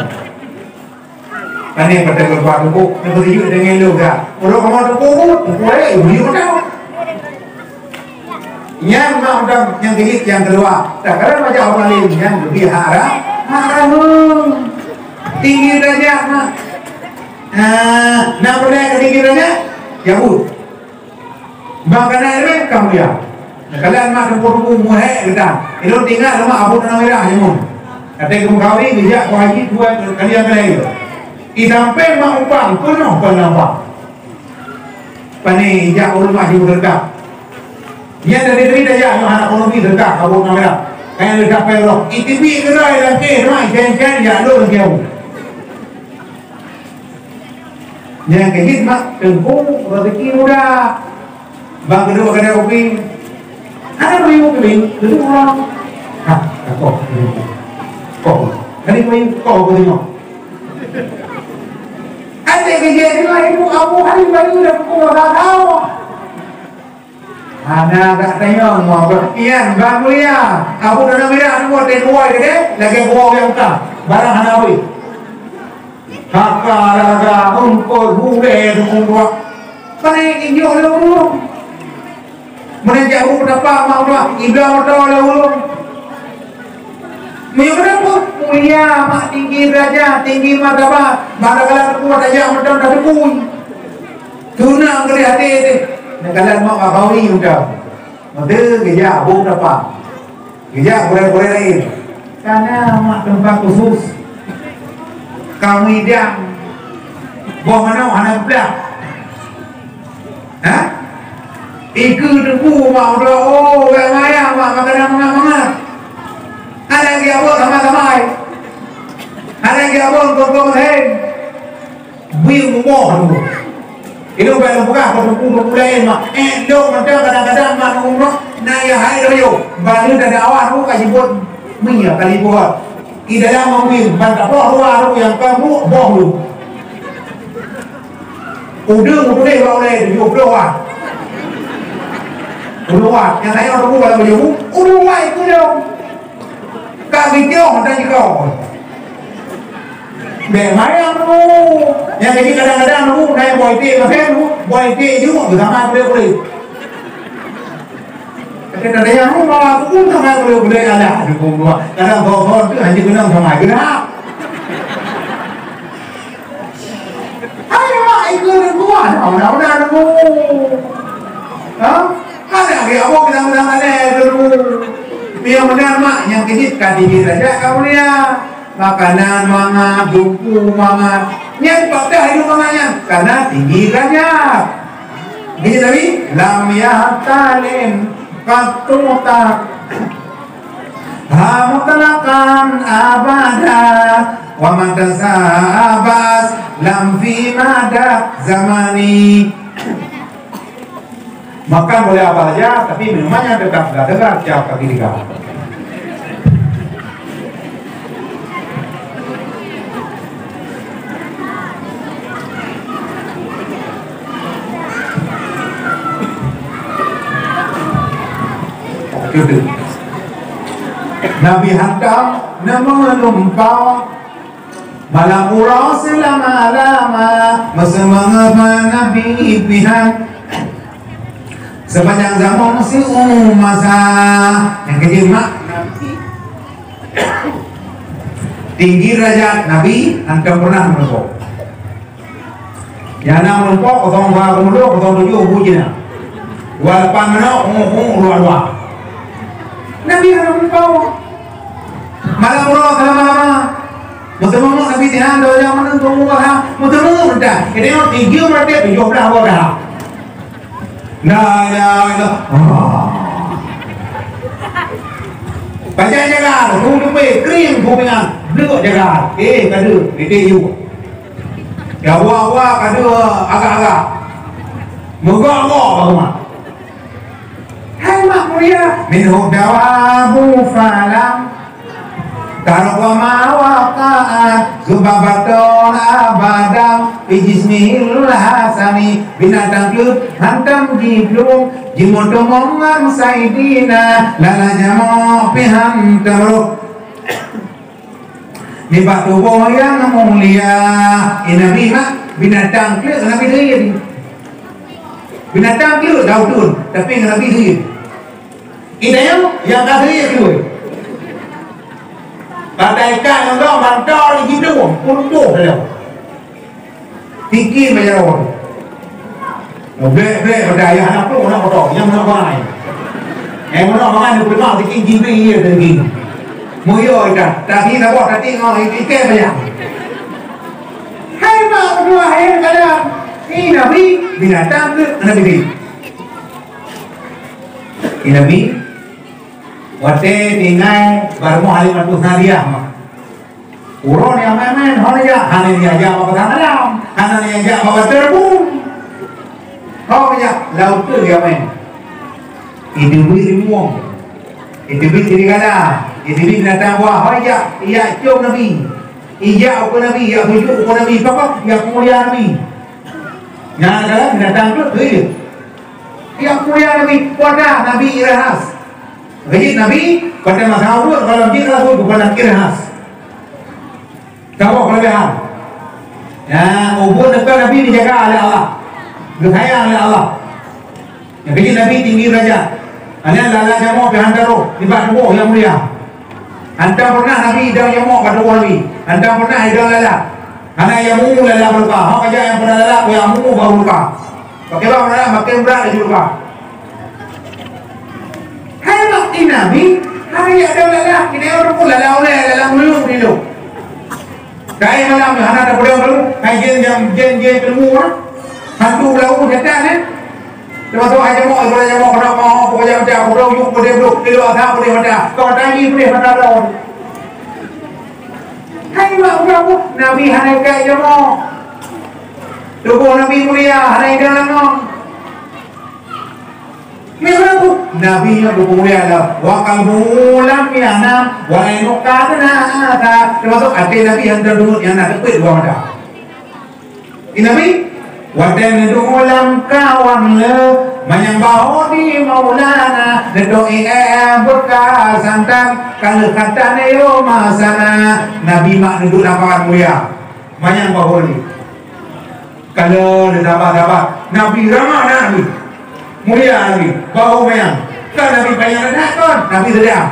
Kan yang pakai berapa tu, yang beriu dengan lo dah. Kalau kamu tu kau beriu macam. Yang macam yang kecil yang kedua, tak kalau macam orang lain yang lebih haram tinggi derajat nak. Nak boleh tinggi derajat, jauh. Makanan ini kamu dia. Kalian mak tempuh-tempuh muhek kita. Itu tinggal sama Abu Namirah jamun. Kata kamu kawin bijak kau haji dua kalian itu. Sampai mak upang penuh nampak. Pani ijak ulun haji berdekat. Yang dari dah yang anak ekonomi dekat Abu Namirah. Kayak dekat Perak. ITB gerai lagi, ramai jen ya lo jauh. Yang kehit mak tengku rezeki muda. Bang kedua kena kopi. Ada mayu kering, itu orang. Kok, kali mayu kau tengok. Ada kejadian lain tu, aku hari mayu dah pukul tak tahu. Ada tak tengok, mau berkian, bang mulia. Aku dah nak mira, aku ada dua je, lagi bawa yang tak. Barang hanawi. Kakak laga, umpul, bule, semua. Paling injok dulu. Menanjak aku dapat mak dah idah dah dahulu. Meyuk kenapa? Mulia mak tinggi derajat, tinggi martabat. Manakala aku ada yang macam dah dekui. Tunang kali hati tu. Manakala mak kawi udah. Mata kerja aku dapat. Kerja boleh lain. Karena mak tempat khusus. Kamu idam. Bawa mana anak belah. Hah? Iku debu mau dah oh gaya mak makanan mangat. Ada lagi apa sama-sama. Ada lagi apa untuk hen. Biu moh tu. Itu baru buka perlu lain mak. Dok macam kadang-kadang mak umrah naya hai doyo. Baru dari awal tu kasih buat minyak kali buat. Di dalam mobil bantah ruang yang kamu boh lu. Udah boleh keluar. Keluar, yang saya orang buat baju, keluar itu dong. Kak video dan kau. Bagaimana tu? Yang jadi kadang-kadang tu, naik boy teh, macam tu, boy teh juga bersama boleh. Kita ada yang tu malah tu sama boleh ada. Dukung dua. Kadang kau tu hanya guna sama guna. Ayo, ikut dua, orang tu. Hah? Ada ke apa bilang-bilang aneh dulu. Biar benar mak yang kecil tinggi saja kamu dia. Makanan mangat, dumpu mangat. Yang pada hidup mangatnya karena tinggi saja. Ini tapi lam yahtalin qatutak. Hamutlakan abada wa man tasabas lam fi mada zamani. Makan boleh apa saja, tapi minumannya tetap tidak dengar tiap kaki tiga. Jodoh. Nabi hantar nama lumpau malam urau selama-lama bersama Nabi pihak sepanjang zaman si masa yang kejemak tinggi derajat Nabi hantar pernah melumpau. Yang nak melumpau kosong dua kemudian kosong tujuh bujina walapan mana dua Nabi hantar melumpau malam urau selama-lama Mutemu Nabi Tuhan doa yang mana tunggu kah? Mutemu dah. Ini orang tinggi orang dia tujuh belah apa dah? Nah. Baca jaga, tunggu kering kumingan, duduk jaga. Kadu, itu you. Ya wah kadu agak-agak. Megak-megak bagaimana? Hai mak mulia, minum dawabu falam. Tarwa mawaqa'at Zubabaton abadam Ijismihil hasani Binatang klut hantam jiblung Jimodomong saidina Lala jamok pihan teruk Ni pak tubuh yang mulia Nabi mak binatang klut Nabi diri Binatang klut daudun Tapi Nabi diri Ini yang tak diri klut Badaikan yang dah mandar di hidung Untuk dia Tinggi macam orang Blek berdaya anak tu orang kotor Yang mana orang yang mana orang yang benar tinggi jimbing ia tinggi Muyo ikan Tadi tak buat tadi ikan banyak Hai mak berdua hai kadang Ini Nabi binatang ke Nabi ni Ini Nabi Wate tinggal barmu halim atu nariah mah. Uron yang main honya hanin dia aja apa tangan hanin dia aja apa terbun. Kau punya laut tu dia main. Itu biru itu biru kala. Itu biru datang buah hoya ia cium Nabi. Ia aku Nabi, ia tuju aku Nabi apa? Ia mulia Nabi. Yang kala datang tu dia. Ia mulia Nabi, wadah Nabi irahas. Jadi Nabi pada masa awal kalau dia Rasul bukan kirahas. Tahu kelebihan. Ya, ubun dekat Nabi dijaga oleh Allah, disayang oleh Allah. Yang jadi Nabi tinggi derajat. Hanya lala jamu behantaro di bawah tubuh yang mulia. Anda pernah Nabi hidang jamu pada Nabi. Anda pernah hidang lala. Hanya jamu lala berkah. Hak aja yang pernah lala jamu baru berkah. Pakai apa lala makin berat lagi berkah. Hai mak Nabi, hari ada lala, ini orang pun lala melulu dulu. Kaya malam yang ada pada orang, kaya jen temu orang, hantu lalu jatuh ni. Termasuk aja mau kena mau, pokoknya macam orang yuk boleh ada boleh ada, kau tadi boleh ada lawan. Hai mak aku, Nabi hari kaya mau, tubuh Nabi mulia hari dalam. Nabi yang bermulia adalah wakal bulan mianam wainuk kadana termasuk hati Nabi yang terduduk yang nak kepit dua mata. Nabi wadah nedulam kawan le menyembah di Maulana nedoi berkah santan kalau kata neyo masana Nabi mak neduk lapangan mulia menyembah ni kalau dapat Nabi ramah Nabi mulia Nabi, bau mayang. Kan Nabi payang dah kan? Nabi sedang.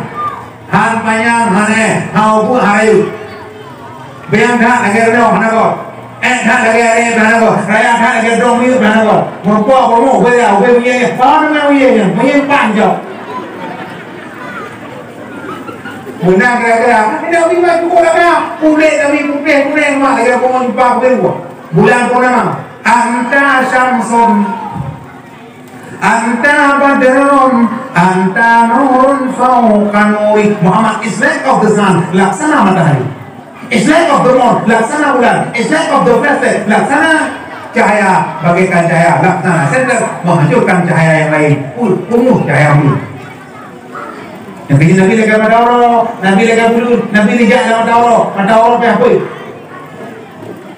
Han payang hane, hau pun harayu. Bayang dah lagi ada mana kau? Dah lagi ada mana kau? Raya dah lagi dong ni mana kau? Mampu apa mau? Boleh punya. Kau nama punya, punya panjang. Menang kira-kira. Ini Nabi macam kau dah. Pulih Nabi pulih mak lagi kau mau jumpa aku bulan kau nama. Anta Syamsun. Anta badrun, anta nurun fauqa nuri. Muhammad is like of the sun, laksana matahari. Is like of the moon, laksana bulan. Is like of the planet, laksana cahaya bagaikan cahaya. Laksana center menghancurkan cahaya yang lain. Penuh cahaya bulu. Yang begini Nabi lega mata orang, Nabi lega bulu, Nabi lega mata orang apa?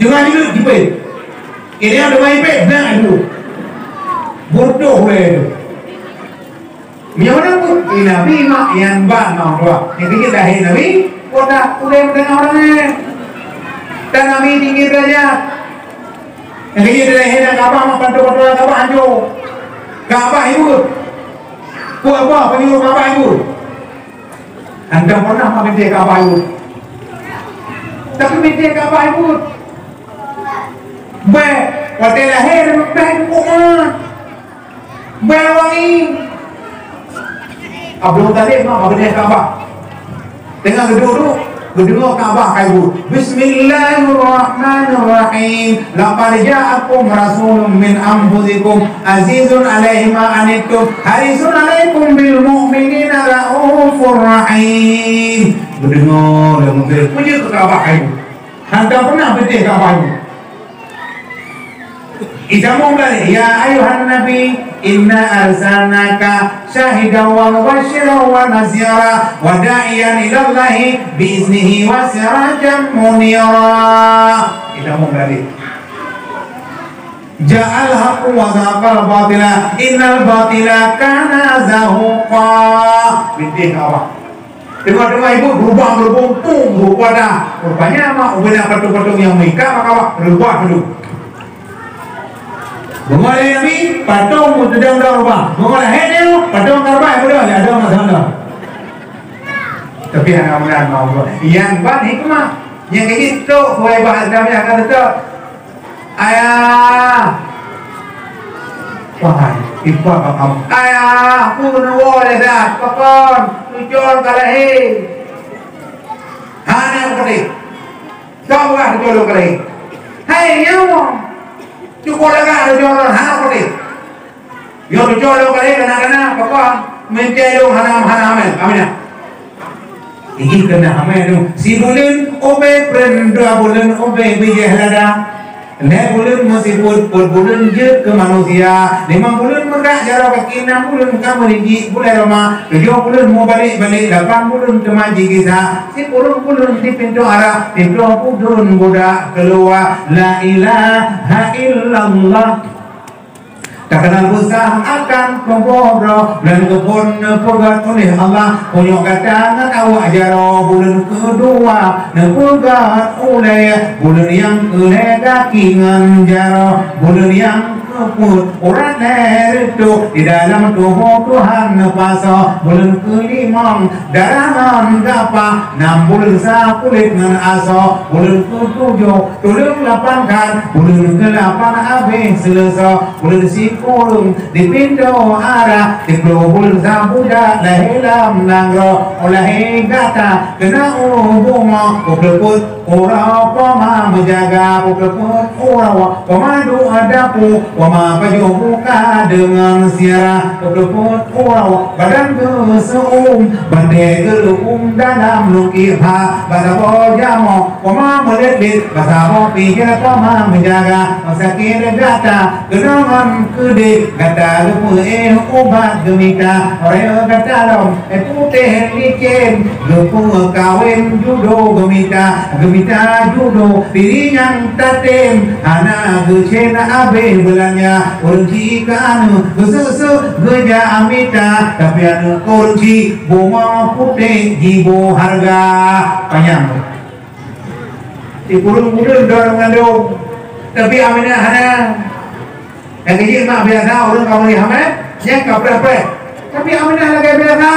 Jangan dulu dipet. Ini ada main pet, jangan dulu. Bodoh boleh. Mana pun Nabi mak yang bang dua. Yang kita lahir Nabi, udah mendengar orangnya. Dan Nabi tinggi derajat. Yang kita lahir Kaabah mak bantu Kaabah hancur. Kaabah ibu. Buat apa penyuruh Kaabah ibu? Anda pernah mak binti Kaabah ibu? Tapi binti Kaabah ibu. Waktu lahir baik Quran. Wangi. Abdul Talib mak binti Kaabah. Dengan gedung Kaabah ibu. Bismillahirrahmanirrahim. Laqad ja'akum rasulun min anfusikum azizun 'alaihi ma anittum harisun 'alaikum bil mu'minina raufur rahim. Berdengar yang puji ke Kaabah ibu. Anda pernah binti Kaabah ibu? Ijamu balik ya ayuhan nabi inna arsalnaka syahidan wa mubasyiran wa nazira wa da'iyan ila Allahi biiznihi wa sirajan munira. Ijamu balik ja'al haqqu wa zaqal batila innal batila kana zahuqa. Binti Kaabah. Dengar ibu berubah dah. Rupanya mak ubah patung-patung yang mereka maka berubah dulu. Mengolah Nabi patung mutadang darubah. Mengolah Hidayah patung darubah boleh ada masalah. Tapi anak-anak mau yang ban hikmah yang kayak gitu boleh bahas kami akan tetap ayah wahai ibu kamu ayah aku boleh dah pakon tujuan kalahi hana kali kau lah tujuan kali hai nyawa cukup lega ada jualan hana kali yo jualan kali kena pakon mencari hana amin aminah ini kena amin tu si bulan obe pernah bulan obe bijah lada. Leh bulan masih bulan je ke manusia. 5 bulan merah jarak kaki 6 bulan kamu lagi bulan Roma. 7 bulan mau balik 8 bulan kemaji kisah. 10 bulan di pintu arah. 30 bulan budak keluar. La ilaha illallah. Tak kenal usah akan pembodoh dan kebun pegat oleh Allah punya kata awak jaro bulan kedua nepegat oleh bulan yang keledaki nganjaro bulan yang keput orang itu di dalam tubuh Tuhan nepasa bulan kelima darah gapa 6 bulan sakulit ngan aso bulan ketujuh tulung 8 kan bulan ke-8 habis selesai bulan kurung di pintu arah di pelubul sabuda lahilam nangro olahi gata kena ubunga upleput ura pama menjaga upleput ura pemadu adapu wama pajubuka dengan siara upleput ura badan keseum bandai gelum dalam lukirha pada bojamo wama meledit basabo pikir pama menjaga masakin gata kenangan kata lupa obat gemita orang kata dong putih licin lupa kawin judo gemita judo diri yang tatem anak gecen abe belanya kunci kanu susu geja amita tapi anu kunci bunga putih jibo harga panjang di kurung-kurung dorong ngandung tapi aminah hana yang kecil mak biasa orang kamu ni hamil yang berapa tapi aminah lagi biasa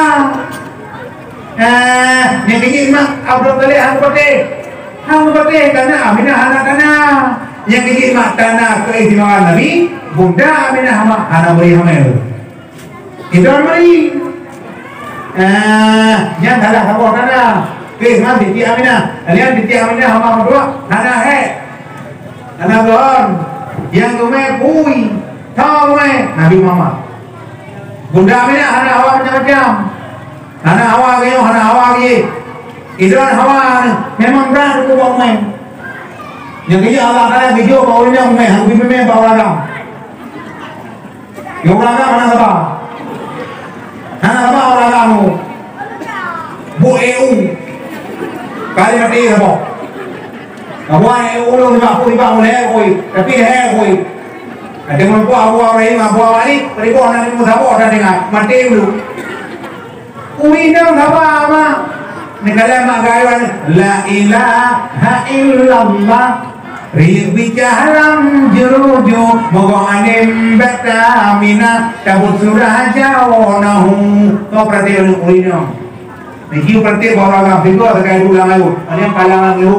yang kecil mak abang kali hang putih karena aminah anak tanah yang kecil mak tanah keistimewaan Nabi bunda aminah anak beri hamil itu beri yang salah kamu tanah keistimewaan binti aminah kalian binti aminah hama berdua tanah anak don yang kemeh kui tahu kemeh Nabi Muhammad bunda Aminah anak Hawa macam-macam anak Hawa lagi itu anak Hawa memang berat itu bau kemeh yang kerja Allah kaya video bau ini kemeh aku kemeh bau ragam yang ragam anak apa ragam bu EU kali mati apa Abuan ulung lima mulai koi, tapi koi. Ada mampu abu orang ini, abu awal ini, beribu orang ini musabur dan dengar mati dulu. Uinang apa? Negara mak gayuan la ilaha illallah bicaram jeruju mogong anem betamina tabut surah jawonahu. Kau perhatikan uinang. Niki perhati bawa orang figur terkait ulang ayu. Ada yang kalangan lu.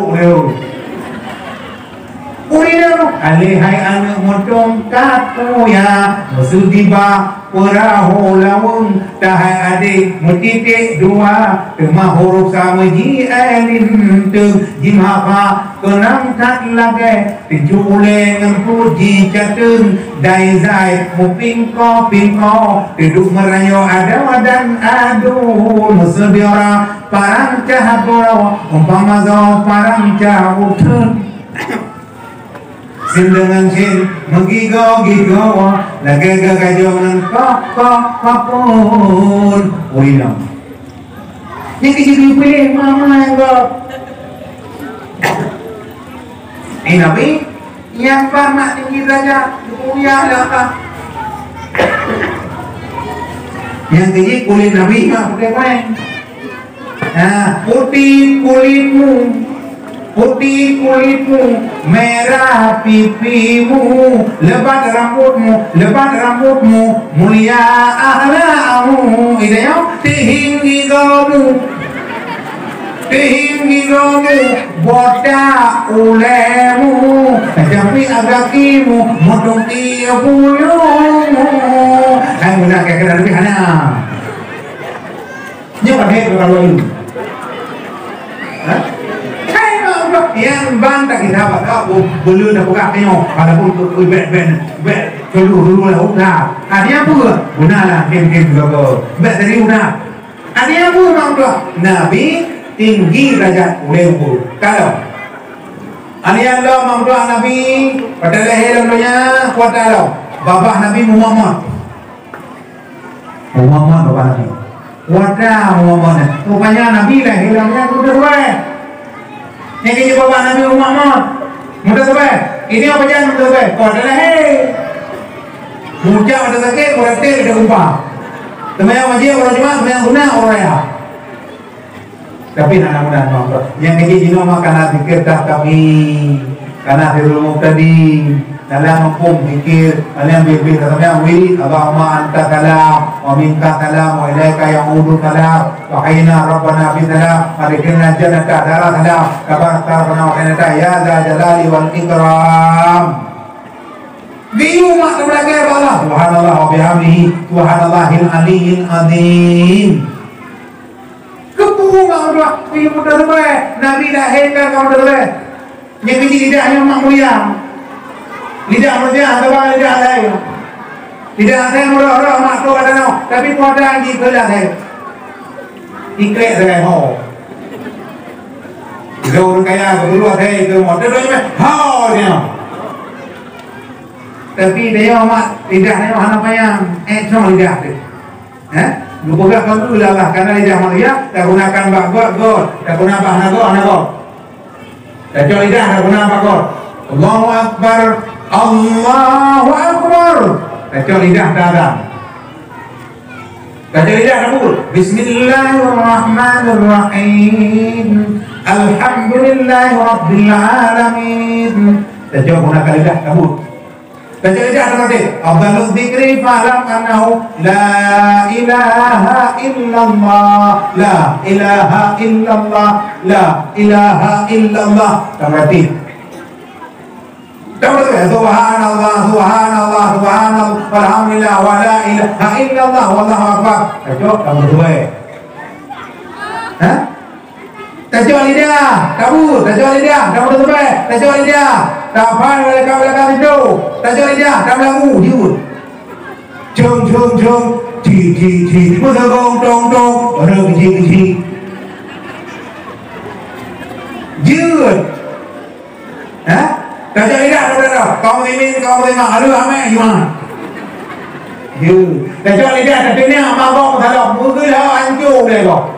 Uinang alihai anu motong kapuya musudiba perahu lawung tahai adik mutitik dua temah huruf sama ji alin tu jimhapa kenang kat lage tijule ngempuji catun dai zai muping ko duduk merayo ada wadan aduh musudiora parang cahapura umpama zo parang cahutun sin dengan sin mengigo-gigo lagagagajongan pun uinam yang dipilih mama yang Nabi yang pernah tinggi derajat dunia lah yang tinggi kulit Nabi mah putih main putih kulitmu putih kulitmu, merah pipimu, lebat rambutmu, mulia akhlakmu. Itu ya, tinggi gigomu, bodak ulemu, tapi agakimu, motong tiap bulumu. Hai muda kira-kira lebih hana. Ini pakai kalau ini. Yang bantah kita apa? Belum dah buka tengok. Walaupun bet dulu lah udah. Ada apa? Gunalah game juga. Bet dari udah. Ada apa maksudnya? Nabi tinggi derajat ulemu. Kalau ada yang lo maksudnya Nabi pada lahir namanya kuat kalau bapak Nabi Muhammad bapak Nabi. Wadah Muhammad. Rupanya Nabi lahir namanya kuda. Yang ini bapak Nabi Muhammad mudah sampai ini apa jangan mudah sampai kau adalah mudah ada sakit berarti ada umpah teman wajib orang cuma teman guna orang ya tapi mudah-mudahan maaf yang ini jino makan pikir tak kami karena firman tadi dalam hukum fikir kalian bimbing katanya wi Allahumma anta kalam wa minka kalam wa ilaika ya'udu kalam wa hayna rabbana bi salam adkhilna jannata dara salam kabar rabbana wa inna ya za jalali wal ikram biumak lagi Allah subhanallah wa bihamdihi subhanallahil aliyyil azim kepuhu Allah bi mudarrah nabi lahirkan kamu darah yang kecil lidahnya mak mulia lidah manusia atau lidah saya lidah saya murah-murah mak tu kata no tapi kuada di kelas saya ikhlas saya ho jika orang kaya berdua saya itu modal dia ho dia tapi dia mak lidahnya mana payang cuma lidah tu lupa kan tu lah karena lidah manusia tak gunakan bagot tak guna bahan anak tak jual lidah tak guna bagot Allahu Akbar Allahu Akbar. Baca lidah dalam. Baca lidah kabul. Bismillahirrahmanirrahim. Alhamdulillahi Rabbil Alamin. Baca gunakan lidah kabul. Baca lidah seperti Afdalul dzikri fa'lam annahu la ilaha illallah. La ilaha illallah. La ilaha illallah. Berarti subhanallah walhamdulillah wa la ilaha illallah wallahu akbar. Cocok kamu berdua. Tajul lidah, kabur, tajul lidah, kamu berdua. Tajul lidah, tapan belakang itu. Tajul lidah, kamu lagu, jut. Jung, ji, musagong, tong, ji. Jut. Tajul lidah saudara, kaum terima aduh ame gimana? Tajul lidah tapi ni mabok salah, mungkin hancur deh kok.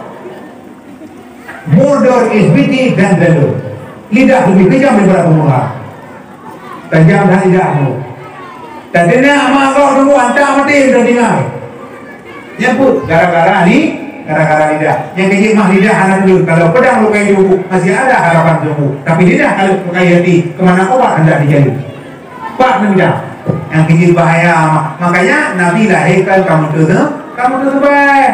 Murder is pity dan value. Lidah lebih kejam daripada pemurah. Tajam dan lidahmu. Tadi ni mabok tunggu hantar mati sudah dengar. Ya pun, gara-gara ni gara-gara lidah. Yang kecil mah lidah anak dulu. Kalau pedang lukai tubuh masih ada harapan sembuh. Tapi lidah kalau lukai hati kemana obat hendak dijadi. Pak lidah. Yang kecil bahaya. Makanya Nabi lahirkan kamu tu baik.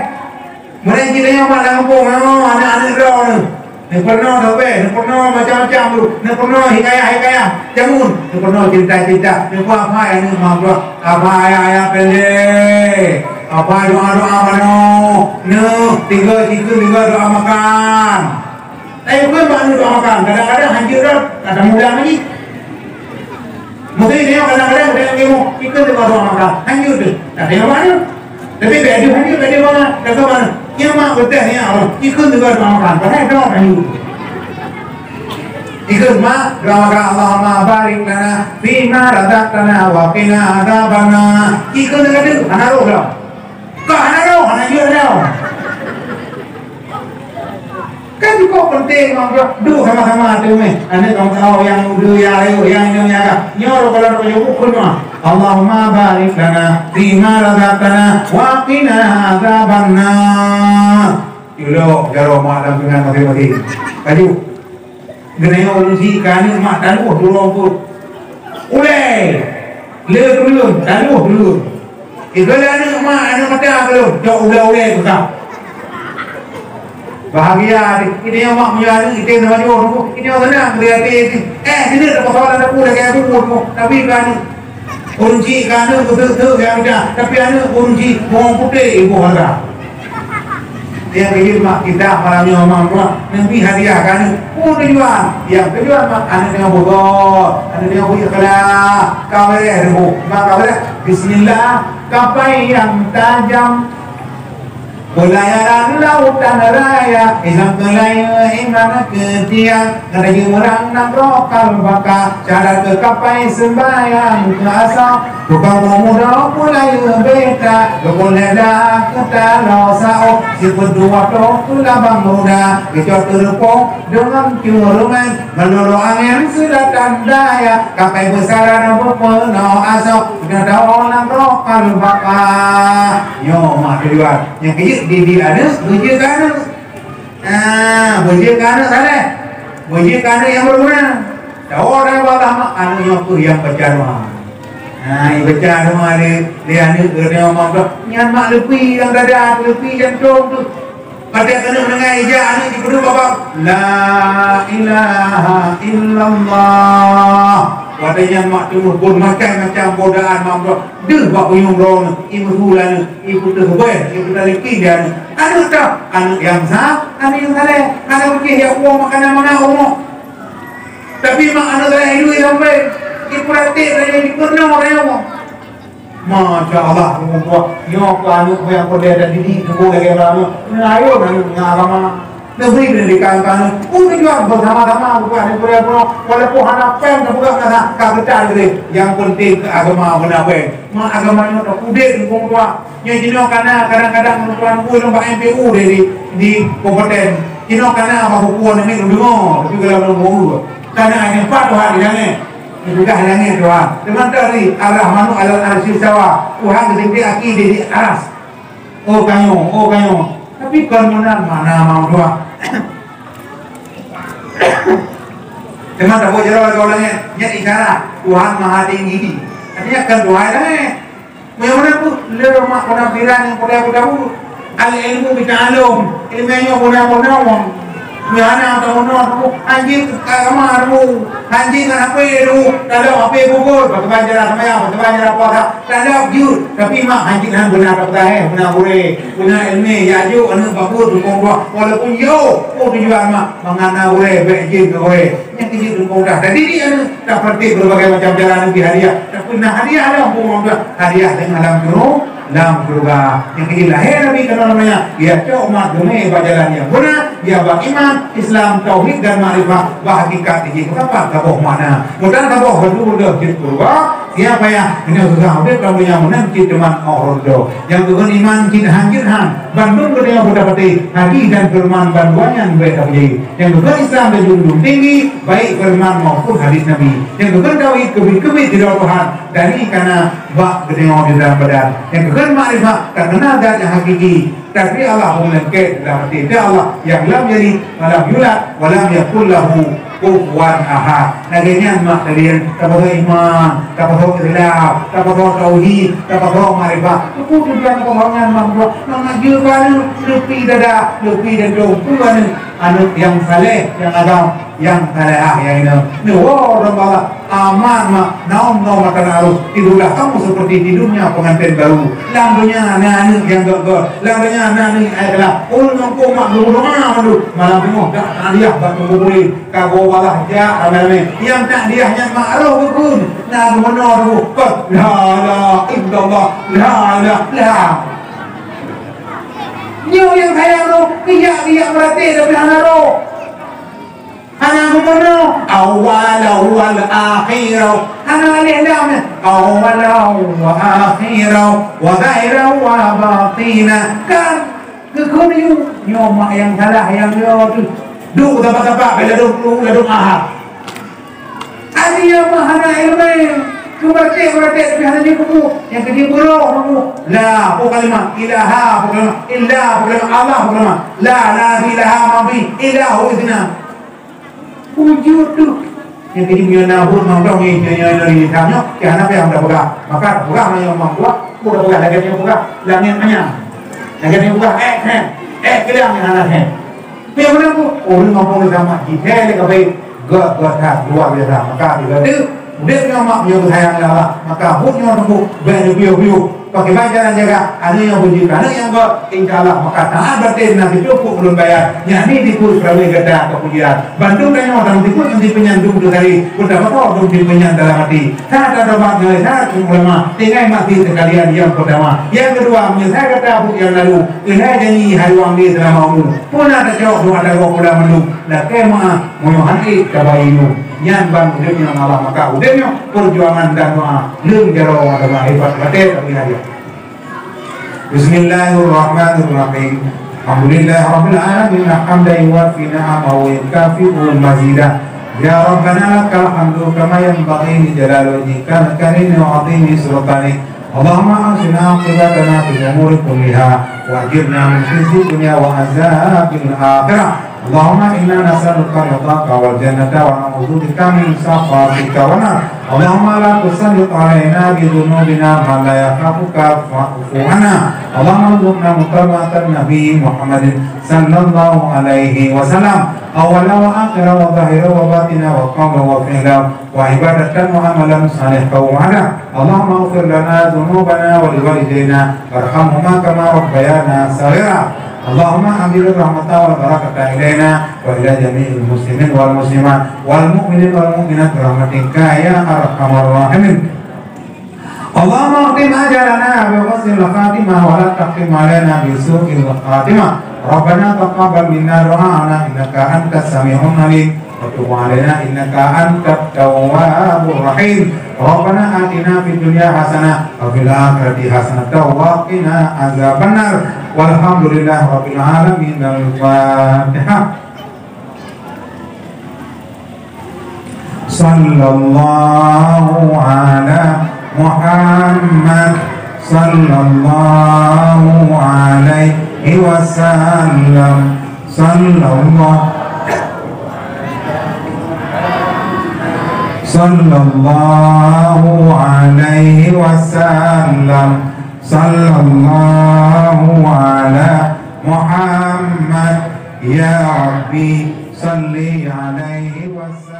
Mereka kita yang mak lampung, anak-anak kau ni. Ni pernah tak baik, ni pernah macam-macam tu. Ni pernah hikayah, jamun. Ni pernah cerita-cerita. Ni apa yang ni mak gua? Apa ayah pendek? Apa doa-doa mana? Ni tiga doa makan. Bukan mana doa makan. Kadang-kadang hancur dah, tak ada mudah lagi. Mungkin dia kadang-kadang ada yang mau ikut doa makan. Hancur tu. Tak ada yang mana. Tapi beda hancur, beda mana? Tak tahu mana. Yang mak betul ni orang ikut juga doa makan. Padahal doa hancur. Ikut mak doa makan. Allahumma barik lana fima razaqtana wa qina adzabannar. Ikut juga tu. Anak roh dah. Kau anak roh, anak jiwa dah. Kan juga penting mak duduk sama-sama tu meh. Anak kamu tahu yang udah yang nyaga. Nyor kalau kau jumpa pun mah. Allahumma barik lana fima razaqtana wa qina adzabannar. Yulo jaro mak dalam dengan mati-mati. Kaju. Geneo urusi kani mak tahu dulu pun. Ulai. Le dulu, tahu dulu. Ibadah ni mak anak kata belum. Jauh ulai tu tak. Bahagia ini yang mak punya ni kita sama juga ini yang senang dia sini ada persoalan aku dah kayak aku tapi kan kunci kan betul yang ada tapi anu kunci bawang putih ibu harga yang kecil mak kita malamnya omong tua nanti hadiah kan tujuan yang tujuan mak anak yang bodoh anak yang punya kelah kawal mak kawal bismillah kapai yang tajam pelayaran lautan raya isam kelaya iman ketiang ada jumurang nak rokal baka cara ke kapai sembayang ke asal tukang pemuda pulaya beta boleh dah kita losao si berdua tokula bang muda kecot terpok dengan curungan melulu angin sudah tandaya kapai besaran berpenuh asal ada orang rokal baka yo mak kedua yang kecil di ada bujur kana bujur kana salah bujur kana yang berguna tahu orang balah mak anunya tu yang baca doa baca doa dia anu kerana mak nyan mak lepi yang dada lepi jantung tu pada kena mendengar ijaz anu di kedua bapa la ilaha illallah wadanya mak tu pun macam bodaan mak deh bak buyung rong ibu bulan ibu terbaik ibu lelaki dia anu tak anu yang sah anu yang salah anu ke ya uang makanan mana umur tapi mak anu salah hidup sampai ibu praktik saja di penuh orang Masya Allah umur yo anu yang pada ada diri tunggu lagi lama ayo anu ngagama negeri pendidikan tujuan bersama-sama bukan walaupun anak pen bukan kata kata gitu yang penting ke agama benar mak agamanya tak kudet hukum tua yang jenuh karena kadang-kadang tuan pun nampak MPU di kompeten jenuh karena apa hukuman ini dengar tapi kalau belum karena ada 4 hari jangan juga jangan doa dengan dari arah manu alal arsi sawa Tuhan kesimpi aki di aras oh kanyo tapi kan mana mau doa dengan tak boleh jalan orangnya nyat isyarat Tuhan maha tinggi artinya kan doa mana pun lewat mak penampilan yang pada al ilmu bita'alum ilmunya pun Miana atau menurut anjing kamarmu anjing apa itu kalau apa bubur bagaimana cara semaya bagaimana cara puasa kalau jujur tapi mak anjing kan benar apa benar boleh benar ilmu ya ju anu bagus dukung gua walaupun yo tujuan mak mengana boleh berjin boleh yang tinggi dukung dah jadi dia anu seperti berbagai macam jalan di hadiah tapi nah hadiah ada umum hadiah dengan alam dalam surga yang kecil lahir Nabi kenal namanya dia umat dunia berjalannya guna dia beriman Islam tauhid dan ma'rifah bahagikat ini kenapa kabuh mana mudah kabuh berdua di surga siapa yang ini susah udah kamu yang menanti teman ordo yang bukan iman kita hanjirhan bandung berdua berdapati hadi dan firman banduannya mereka punya yang bukan Islam dan junjung tinggi baik firman maupun hadis Nabi yang bukan tauhid kebit tidak Tuhan dari karena bak berdua di dalam badan yang bukan ma'rifah tak kenal zat yang hakiki Tapi Allah melengket dalam arti dia Allah yang lam yalid wa lam yulad wa lam yakul lahu kufuwan ahad. Naganya mak kalian tahu iman, tahu Islam, tahu tauhid, tahu ma'rifah. Itu tujuan penghormatan mak mengajukan lebih dada, lebih dan tujuan anu yang saleh, yang agam, yang salehah yang ini. Ni orang Allah aman mak naum mata naruh tidurlah kamu seperti tidurnya pengantin baru. Lampunya nani yang gor, lampunya nani adalah ulun ko mak rumah malu malam tengok dak dia batu boleh kago walah ja ramai yang tak diahnya makruh pun nah menor kok la illallah la nyo yang sayang tu dia berarti dari hanaro ana gumono awal akhir ana al-i'lam awal wa akhir wa zahir wa batin kan kekuniu nyo mak yang salah yang dia tu duk dapat bila duk ahad Adia mahana ilmu berarti tapi hanya kubu yang kedua buruk kamu la bukan ilaha bukan illa bukan Allah bukan la ilaha mabi ilahu idna wujud tu yang kedua nabur nabur ini dari kamu kerana apa yang dah buka maka buka yang membuat buka lagi yang buka langit hanya lagi yang buka kelang yang anak dia mana tu orang ngomong sama kita le kapai gak luar biasa maka dia dia mak punya sayang Allah maka punya tunggu biu pakai baca jaga ada yang puji ada yang enggak insyaallah maka taat berarti nanti cukup belum bayar yani dikur prawe gada kepujian Bandung dan orang dikur nanti penyandung tu tadi udah apa dong di penyandang dalam hati saat ada makna saat ulama tinggal mati sekalian yang pertama yang kedua menyelesaikan kata yang lalu ini jadi hariwang di dalam mau pun ada jawab ada kau pulang melu dah kema moyohani kabainu yang bang udahnya Allah maka udahnya perjuangan dan doa leng jaro adalah hebat batet tapi aja Bismillahirrahmanirrahim Alhamdulillah rabbil alamin hamdan yuwafi ni'amahu wa yukafi'u mazidah ya rabbana lakal hamdu kama yanbaghi li jalali wajhika al-karim wa 'azimi sultanik Allahumma asina aqibatana fil umuri kulliha wa ajirna min khizyi dunya wa azabil akhirah Allahumma inna nas'aluka ridhaka wal jannata wa na'udzu bika min sakhatika wa nar Allahumma la tusallit 'alaina bi dhunubina ma la yakhafuka fa'fu 'anna Allahumma rzuqna mutaba'atan nabi Muhammadin sallallahu alaihi wasallam awwala wa akhira wa zahira wa batina wa qawla wa fi'la wa ibadatan wa amalan salihan wa 'ala Allahumma ighfir lana dhunubana wa liwalidayna warhamhuma kama rabbayana shaghira Allahumma ambil rahmatah wal barakatah ilaina wa ila jami'il muslimin wal muslimat wal mu'minin wal mu'minat rahmatika ya arhamar rahimin Allahumma qim ajalana bi husnil khatimah wa la taqim alaina bi su'il khatimah Rabbana taqabbal minna du'ana innaka antas sami'un alim wa tub 'alaina innaka antat tawwabur rahim Rabbana atina fid dunya hasanah wa fil akhirati hasanah wa qina azabannar walhamdulillah rabbil alamin al-fatihah sallallahu ala Muhammad sallallahu alaihi wasallam sallallahu alaihi wasallam sallallahu ala Muhammad ya Rabbi salli alaihi wasallam